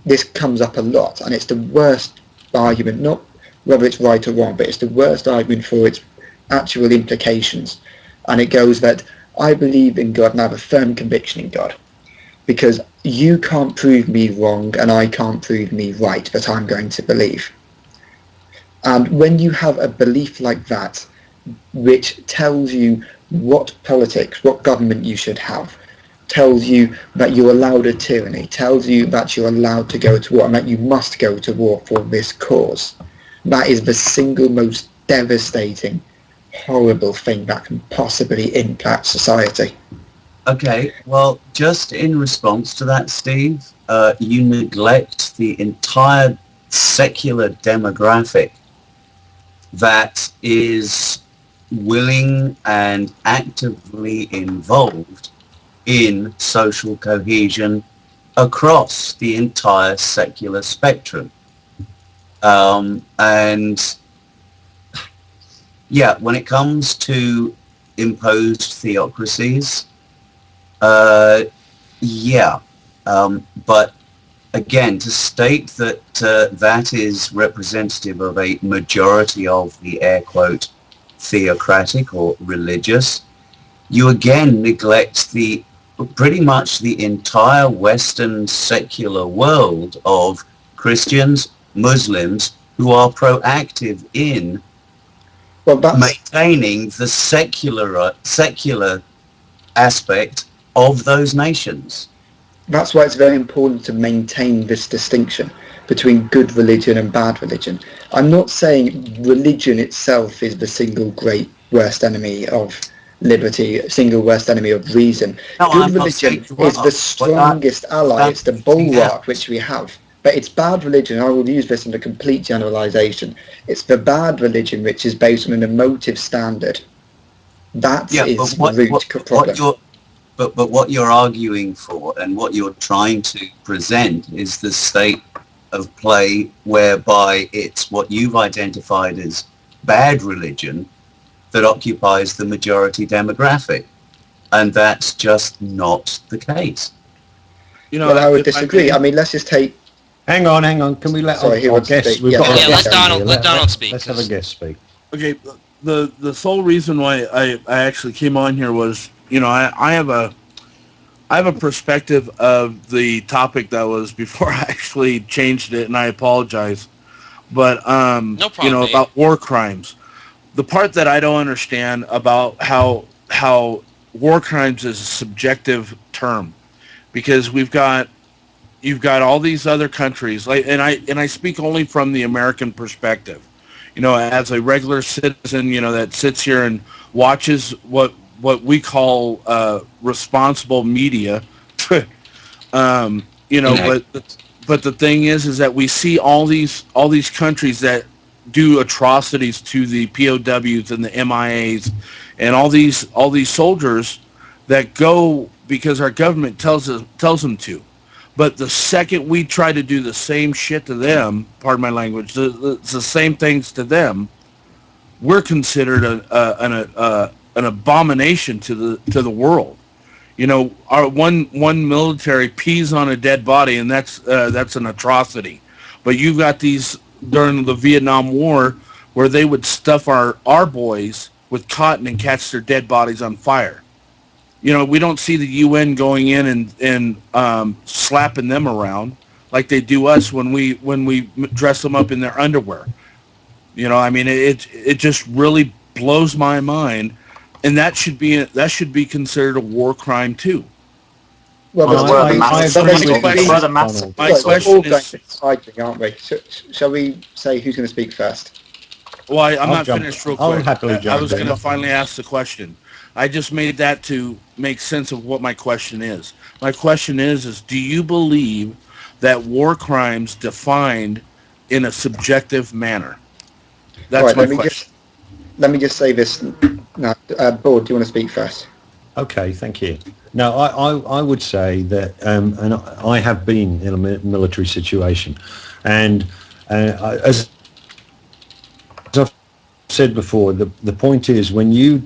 this comes up a lot, and it's the worst argument, not whether it's right or wrong, but it's the worst argument for its actual implications. And it goes that I believe in God and I have a firm conviction in God, because you can't prove me wrong and I can't prove me right, that I'm going to believe. And when you have a belief like that, which tells you what politics, what government you should have, tells you that you're allowed a tyranny, tells you that you're allowed to go to war and that you must go to war for this cause, that is the single most devastating, horrible thing that can possibly impact society. Okay, well, just in response to that, Steve, you neglect the entire secular demographic that is willing and actively involved in social cohesion across the entire secular spectrum. And yeah, when it comes to imposed theocracies, Yeah, but again, to state that that is representative of a majority of the air quote theocratic or religious, you again neglect the pretty much the entire Western secular world of Christians, Muslims who are proactive in maintaining the secular aspect of those nations. That's why it's very important to maintain this distinction between good religion and bad religion. I'm not saying religion itself is the single great worst enemy of liberty, single worst enemy of reason. No, Good religion is the strongest ally, it's the bulwark which we have. But it's bad religion, I will use this in a complete generalisation, it's the bad religion which is based on an emotive standard. That is the root problem. But what you're arguing for and what you're trying to present is the state of play whereby it's what you've identified as bad religion that occupies the majority demographic. And that's just not the case. You know, well, I would disagree. I mean, let's just take... Hang on. Can we let our guest... Let Donald speak. Let's have a guest speak. Okay, the sole reason why I actually came on here was, you know, I have a perspective of the topic that was before I actually changed it, and I apologize. But no problem, you know, about war crimes. The part that I don't understand about how war crimes is a subjective term, because you've got all these other countries, like, and I speak only from the American perspective. You know, as a regular citizen, you know, that sits here and watches what we call responsible media. You know, but the thing is that we see all these countries that do atrocities to the POWs and the MIAs and all these soldiers that go because our government tells them to. But the second we try to do the same shit to them, pardon my language, it's the same things to them, we're considered an abomination to the world. You know, our one military pees on a dead body, and that's an atrocity. But you've got these during the Vietnam War where they would stuff our boys with cotton and catch their dead bodies on fire. You know, we don't see the UN going in and slapping them around like they do us when we dress them up in their underwear. You know, I mean, it just really blows my mind, and that should be considered a war crime too. Well, my question is, fighting, aren't we? Shall we say who's going to speak first? Well, I'm not finished real quick. I was going to in. finally ask the question. I just made that to make sense of what my question is. My question is do you believe that war crimes defined in a subjective manner? That's my question. Let me just say this. No, Board, do you want to speak first? Okay, thank you. Now, I would say that, and I have been in a military situation, and as I've said before, the point is when you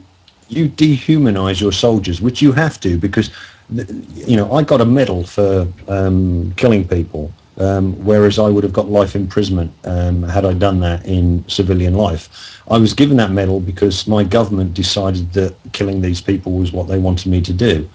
dehumanize your soldiers, which you have to, because, you know, I got a medal for killing people, whereas I would have got life imprisonment had I done that in civilian life. I was given that medal because my government decided that killing these people was what they wanted me to do.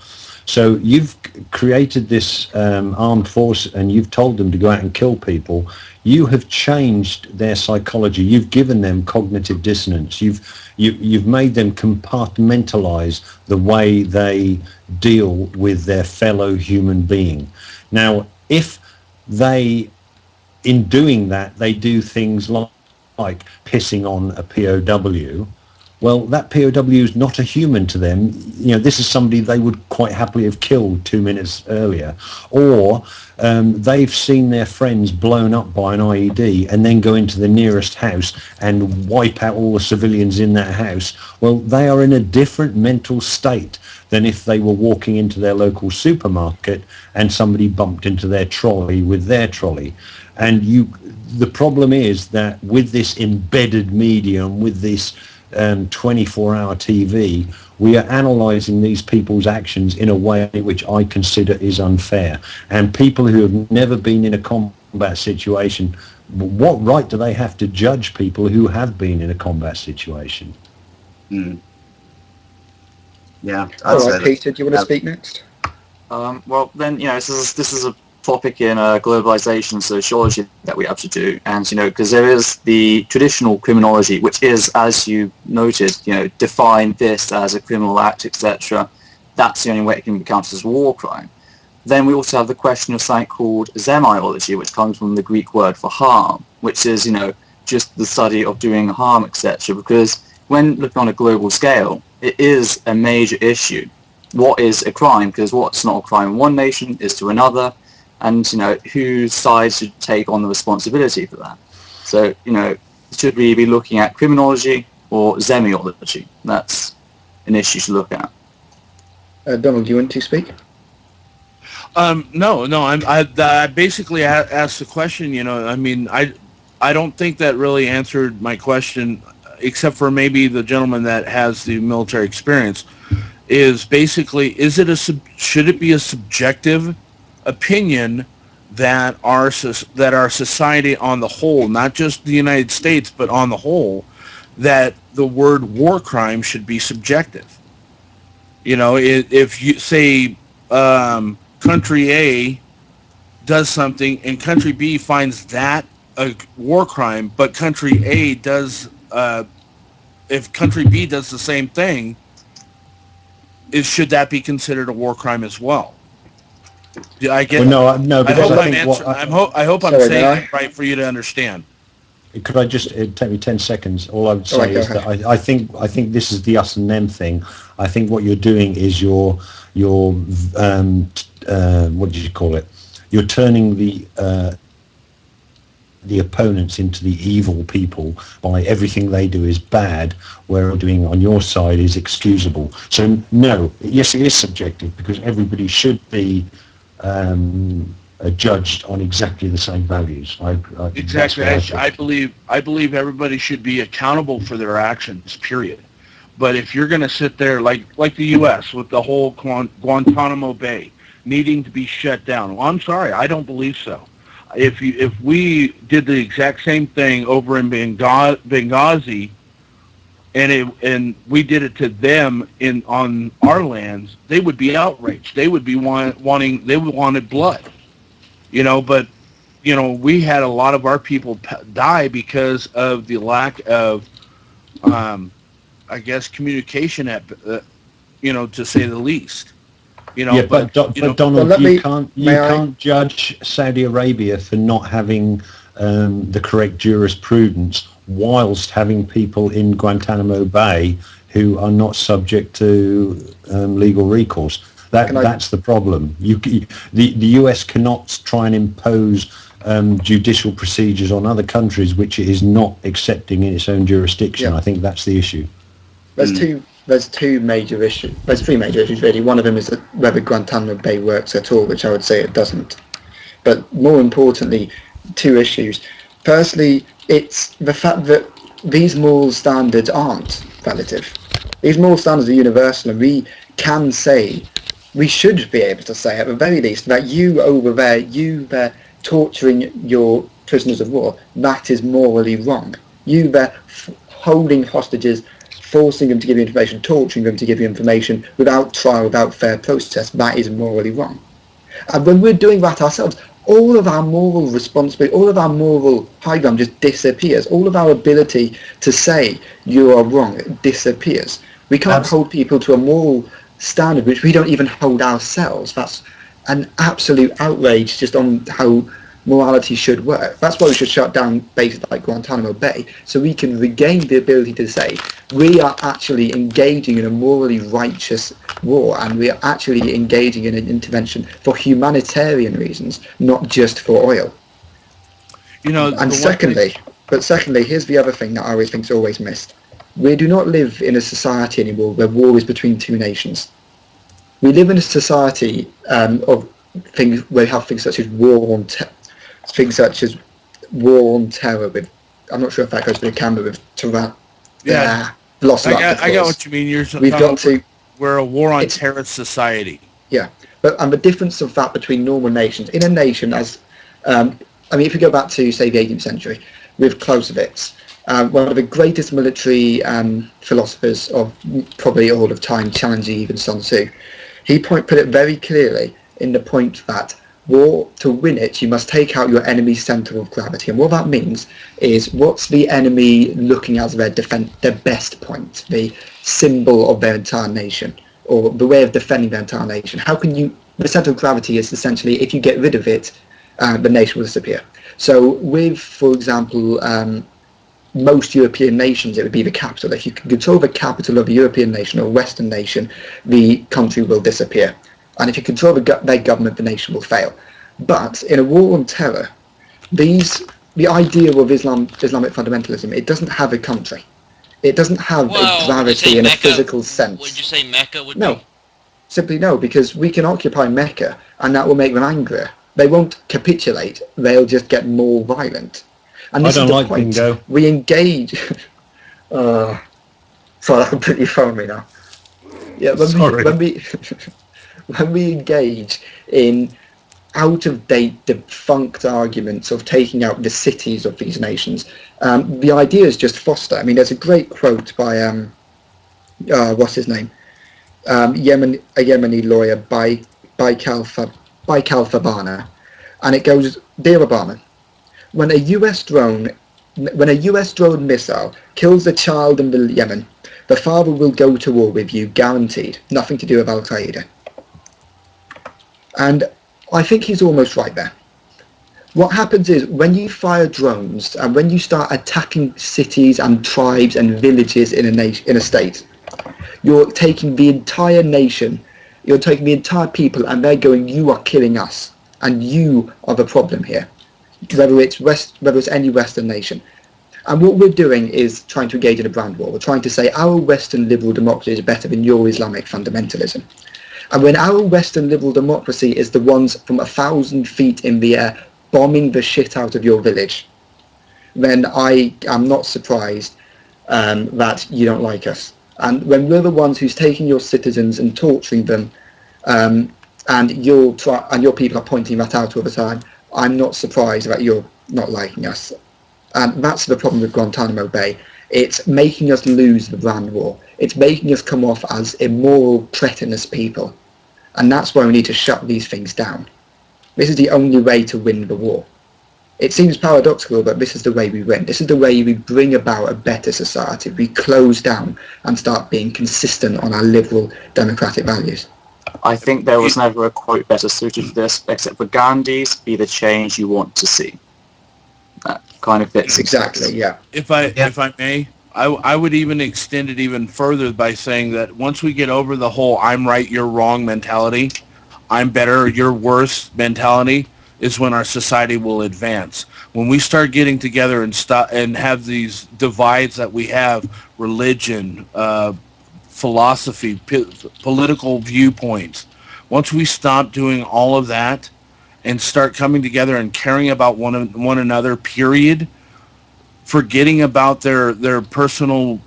So you've created this armed force and you've told them to go out and kill people. You have changed their psychology. You've given them cognitive dissonance. You've made them compartmentalize the way they deal with their fellow human being. Now, if they, in doing that, they do things like pissing on a POW, well, that POW is not a human to them. You know, this is somebody they would quite happily have killed 2 minutes earlier. Or they've seen their friends blown up by an IED and then go into the nearest house and wipe out all the civilians in that house. Well, they are in a different mental state than if they were walking into their local supermarket and somebody bumped into their trolley with their trolley. And the problem is that with this embedded medium, with this 24-hour TV, we are analysing these people's actions in a way which I consider is unfair. And people who have never been in a combat situation, what right do they have to judge people who have been in a combat situation? Yeah. All right, Peter, do you want to speak next? Well, then, this is a topic in globalization sociology that we have to do, and because there is the traditional criminology, which is, as you noted, define this as a criminal act, etc. That's the only way it can be counted as a war crime. Then we also have the question of something called semiology, which comes from the Greek word for harm, which is just the study of doing harm, etc. Because when looking on a global scale, it is a major issue. What is a crime? Because what's not a crime in one nation is to another, and whose side should take on the responsibility for that. So should we be looking at criminology or semiology? That's an issue to look at. Donald, do you want to speak? No. I basically asked the question. I don't think that really answered my question, except for maybe the gentleman that has the military experience. Is basically, should it be a subjective opinion that our society on the whole, not just the United States, but on the whole, that the word war crime should be subjective? If you say country A does something and country B finds that a war crime, but country A does, if country B does the same thing, should that be considered a war crime as well? I get. Well, no, because I hope I'm saying it right for you to understand. Could I just take me 10 seconds? All I would say is that I think this is the us and them thing. I think what you're doing is you're what did you call it? You're turning the opponents into the evil people by everything they do is bad, where doing on your side is excusable. So no, yes, it is subjective because everybody should be judged on exactly the same values. Exactly. I believe everybody should be accountable for their actions, period. But if you're going to sit there like the U.S. with the whole Guantanamo Bay needing to be shut down, well, I'm sorry, I don't believe so. If we did the exact same thing over in Benghazi, and we did it to them on our lands, they would be outraged. They would be wanted blood, But we had a lot of our people die because of the lack of, I guess, communication to say the least. But Donald, you can't judge Saudi Arabia for not having the correct jurisprudence whilst having people in Guantanamo Bay who are not subject to legal recourse. That's the problem. The US cannot try and impose judicial procedures on other countries which it is not accepting in its own jurisdiction. I think that's the issue. There's three major issues really. One of them is whether Guantanamo Bay works at all, which I would say it doesn't. But more importantly, two issues. Firstly, it's the fact that these moral standards aren't relative. These moral standards are universal, and we should be able to say at the very least that you over there, torturing your prisoners of war, that is morally wrong. You there holding hostages, forcing them to give you information, torturing them to give you information without trial, without fair process, that is morally wrong. And when we're doing that ourselves, all of our moral responsibility, all of our moral high ground just disappears. All of our ability to say you are wrong disappears. We can't hold people to a moral standard which we don't even hold ourselves. That's an absolute outrage just on how morality should work. That's why we should shut down bases like Guantanamo Bay, so we can regain the ability to say we are actually engaging in a morally righteous war, and we are actually engaging in an intervention for humanitarian reasons, not just for oil. And secondly, here's the other thing that I always think is always missed. We do not live in a society anymore where war is between two nations. We live in a society of things where we have things such as war on terror with, I'm not sure if that goes to the camera with lost a lot of I got what you mean. We've got to. We're a war on terror society. Yeah, and the difference of that between normal nations, in a nation as, if you go back to, say, the 18th century, with Clausewitz, one of the greatest military philosophers of probably all of time, challenging even Sun Tzu, he put it very clearly in the point that war, to win it, you must take out your enemy's centre of gravity. And what that means is, what's the enemy looking at as their best point, the symbol of their entire nation, or the way of defending their entire nation? How can you, the centre of gravity is essentially, if you get rid of it, the nation will disappear. So with, for example, most European nations, it would be the capital. If you can control the capital of a European nation or a Western nation, the country will disappear. And if you control their government, the nation will fail. But in a war on terror, the idea of Islamic fundamentalism, it doesn't have a country. It doesn't have a gravity in a physical sense. Would you say Mecca would No. be? Simply no, because we can occupy Mecca and that will make them angrier. They won't capitulate, they'll just get more violent. And this I don't is the like point. bingo. We engage... Sorry, I'll completely phone me now. Yeah, when we engage in out-of-date, defunct arguments of taking out the cities of these nations, the idea is just foster. I mean, there's a great quote by, what's his name? A Yemeni lawyer, by Fabana, and it goes, "Dear Obama, when a US drone missile kills a child in Yemen, the father will go to war with you, guaranteed. Nothing to do with Al-Qaeda." And I think he's almost right there. What happens is, when you fire drones and when you start attacking cities and tribes and villages in a state, you're taking the entire nation, you're taking the entire people, and they're going, "You are killing us, and you are the problem here," whether it's any Western nation. And what we're doing is trying to engage in a brand war. We're trying to say our Western liberal democracy is better than your Islamic fundamentalism. And when our Western liberal democracy is the ones from 1,000 feet in the air bombing the shit out of your village, then I am not surprised that you don't like us. And when we're the ones who's taking your citizens and torturing them, and your people are pointing that out all the time, I'm not surprised that you're not liking us. And that's the problem with Guantanamo Bay. It's making us lose the brand war. It's making us come off as immoral, treacherous people. And that's why we need to shut these things down. This is the only way to win the war. It seems paradoxical, but this is the way we win. This is the way we bring about a better society. We close down and start being consistent on our liberal democratic values. I think there was never a quote better suited for this, except for Gandhi's, "Be the change you want to see." That kind of fits. Exactly, yeah. If I may, I would even extend it even further by saying that once we get over the whole "I'm right, you're wrong" mentality, "I'm better, you're worse" mentality, is when our society will advance. When we start getting together and have these divides that we have, religion, philosophy, political viewpoints, once we stop doing all of that and start coming together and caring about one another, period, forgetting about their personal,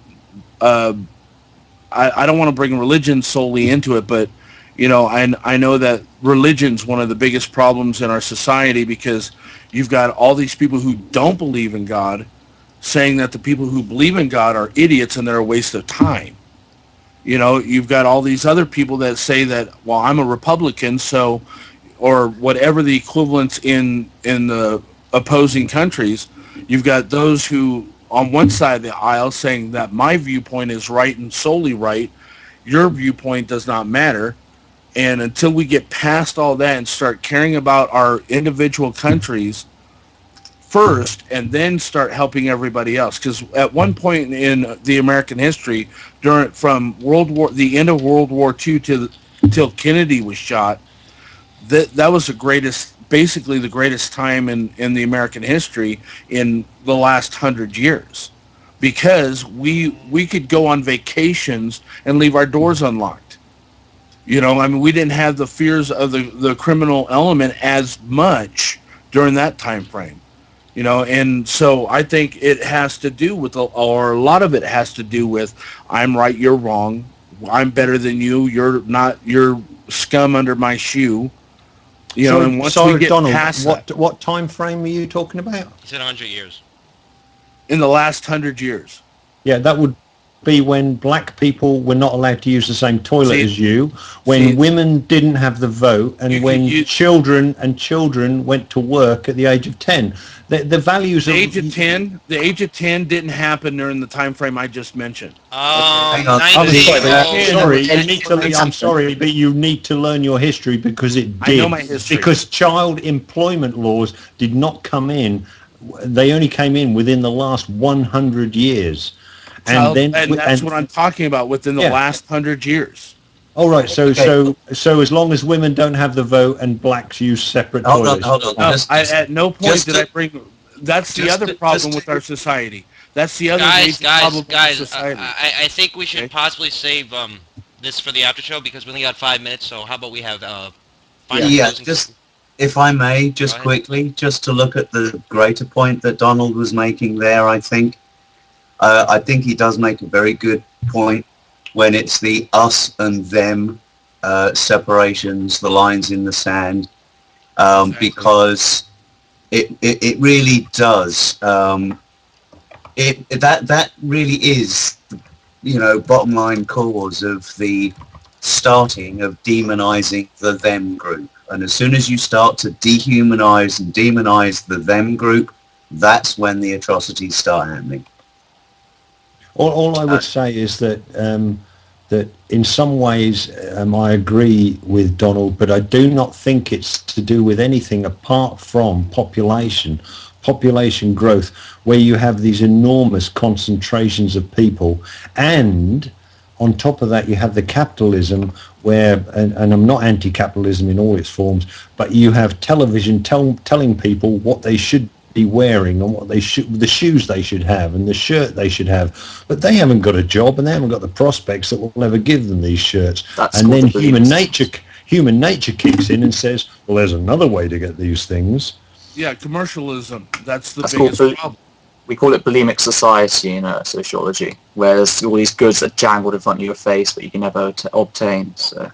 I don't want to bring religion solely into it, but I know that religion's one of the biggest problems in our society, because you've got all these people who don't believe in God saying that the people who believe in God are idiots and they're a waste of time. You've got all these other people that say that, well, I'm a Republican, so, or whatever the equivalents in the opposing countries, you've got those who on one side of the aisle saying that my viewpoint is right and solely right, your viewpoint does not matter. And until we get past all that and start caring about our individual countries first, and then start helping everybody else, because at one point in the American history, from the end of World War II till Kennedy was shot, that was basically the greatest time in the American history in the last 100 years, because we could go on vacations and leave our doors unlocked. We didn't have the fears of the criminal element as much during that time frame. And so I think it has to do with, or a lot of it has to do with, I'm right, you're wrong, I'm better than you, you're not, you're scum under my shoe, and once we get Donald, past that, what time frame are you talking about? He said 100 years. in the last 100 years. Yeah, that would be when black people were not allowed to use the same toilet as you, when women didn't have the vote, and when children went to work at the age of 10. The values the age of 10, the age of 10 didn't happen during the time frame I just mentioned. Hang on. I'm 90. sorry, I'm sorry, but you need to learn your history, because it did. I know my history. Because child employment laws did not come in. They only came in within the last 100 years. And that's what I'm talking about, within the last 100 years. All right, so as long as women don't have the vote and blacks use separate toilets. Hold on. At no point did I bring. That's the other problem with our society. That's the other major problem with our society. I think we should possibly save this for the after show, because we only got 5 minutes. So how about we have final closing? Just if I may, just quickly, just to look at the greater point that Donald was making there. I think he does make a very good point when it's the us and them separations, the lines in the sand, because it really does. That really is, bottom line cause of the starting of demonizing the them group. And as soon as you start to dehumanize and demonize the them group, that's when the atrocities start happening. All I would say is that that in some ways I agree with Donald, but I do not think it's to do with anything apart from population growth, where you have these enormous concentrations of people, and on top of that you have the capitalism where, and I'm not anti-capitalism in all its forms, but you have television telling people what they should be wearing and what they should, the shoes they should have and the shirt they should have, but they haven't got a job and they haven't got the prospects that will ever give them these shirts. And then human nature kicks in and says, well, there's another way to get these things. Yeah, commercialism. That's the biggest problem. We call it bulimic society in sociology, where there's all these goods that jangled in front of your face but you can never obtain. So.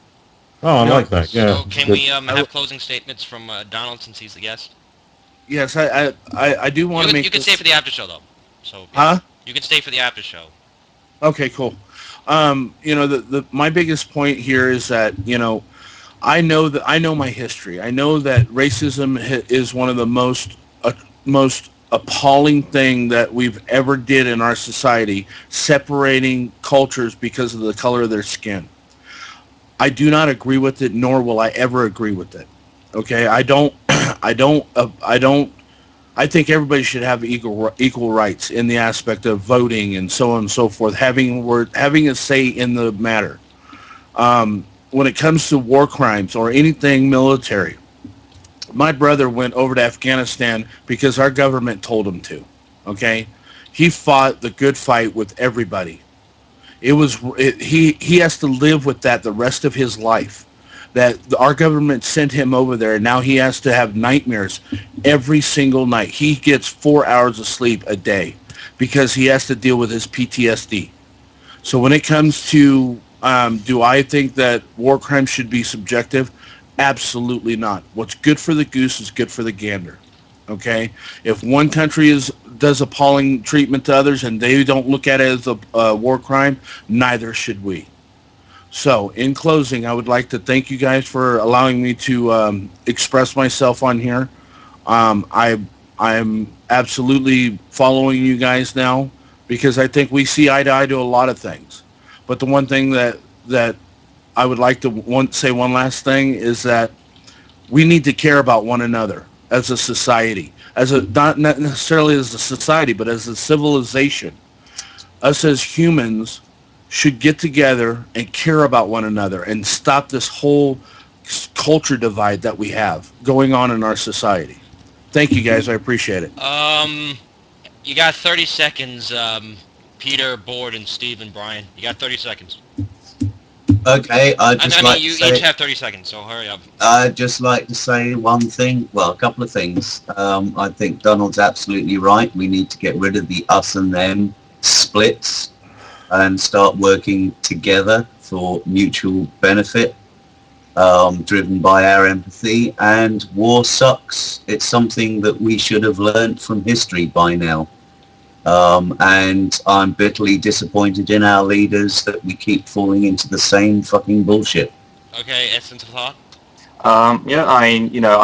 Oh, I like that. Yeah. So can we have closing statements from Donald, since he's the guest? Yes, I do want to make. You can stay for the after show though. So. You can stay for the after show. Okay, cool. My biggest point here is that I know my history. I know that racism is one of the most appalling thing that we've ever did in our society, separating cultures because of the color of their skin. I do not agree with it, nor will I ever agree with it. Okay, I think everybody should have equal rights in the aspect of voting and so on and so forth, having a say in the matter. When it comes to war crimes or anything military, my brother went over to Afghanistan because our government told him to. Okay, he fought the good fight with everybody. He has to live with that the rest of his life. That our government sent him over there, and now he has to have nightmares every single night. He gets 4 hours of sleep a day because he has to deal with his PTSD. So when it comes to, do I think that war crimes should be subjective? Absolutely not. What's good for the goose is good for the gander. Okay? If one country does appalling treatment to others and they don't look at it as a war crime, neither should we. So, in closing, I would like to thank you guys for allowing me to express myself on here. I'm absolutely following you guys now because I think we see eye to eye to a lot of things. But the one thing that I would like to say one last thing is that we need to care about one another as a society, not necessarily as a society, but as a civilization. Us as humans should get together and care about one another and stop this whole culture divide that we have going on in our society. Thank you, guys. I appreciate it. You got 30 seconds, Peter, Board, and Steve, and Brian. You got 30 seconds. Okay, I mean, you each have 30 seconds, so hurry up. I'd just like to say one thing, well, a couple of things. I think Donald's absolutely right. We need to get rid of the us and them splits and start working together for mutual benefit, driven by our empathy. And war sucks. It's something that we should have learned from history by now. And I'm bitterly disappointed in our leaders that we keep falling into the same fucking bullshit. Okay, essence of thought? I'm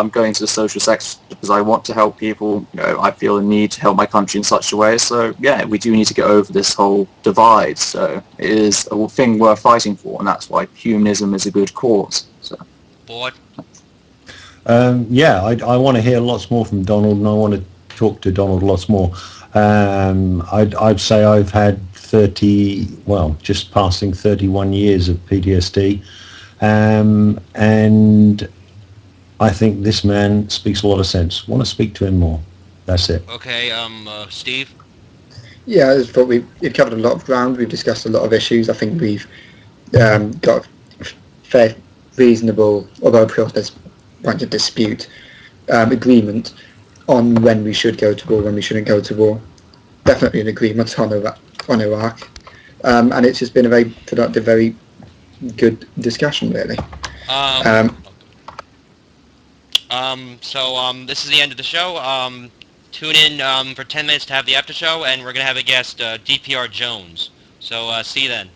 going to the social sector because I want to help people. I feel a need to help my country in such a way. So, yeah, we do need to get over this whole divide. So it is a thing worth fighting for, and that's why humanism is a good cause. So. Board? I want to hear lots more from Donald, and I want to talk to Donald lots more. I'd say I've had just passing 31 years of PTSD. And I think this man speaks a lot of sense. Want to speak to him more. That's it. Okay, Steve? Yeah, I thought we've covered a lot of ground. We've discussed a lot of issues. I think we've got fair, reasonable, although of course there's a bunch of dispute, agreement on when we should go to war, when we shouldn't go to war. Definitely an agreement on Iraq. And it's just been a very productive, very good discussion, really. This is the end of the show. Tune in for 10 minutes to have the after show, and we're going to have a guest, DPR Jones. So see you then.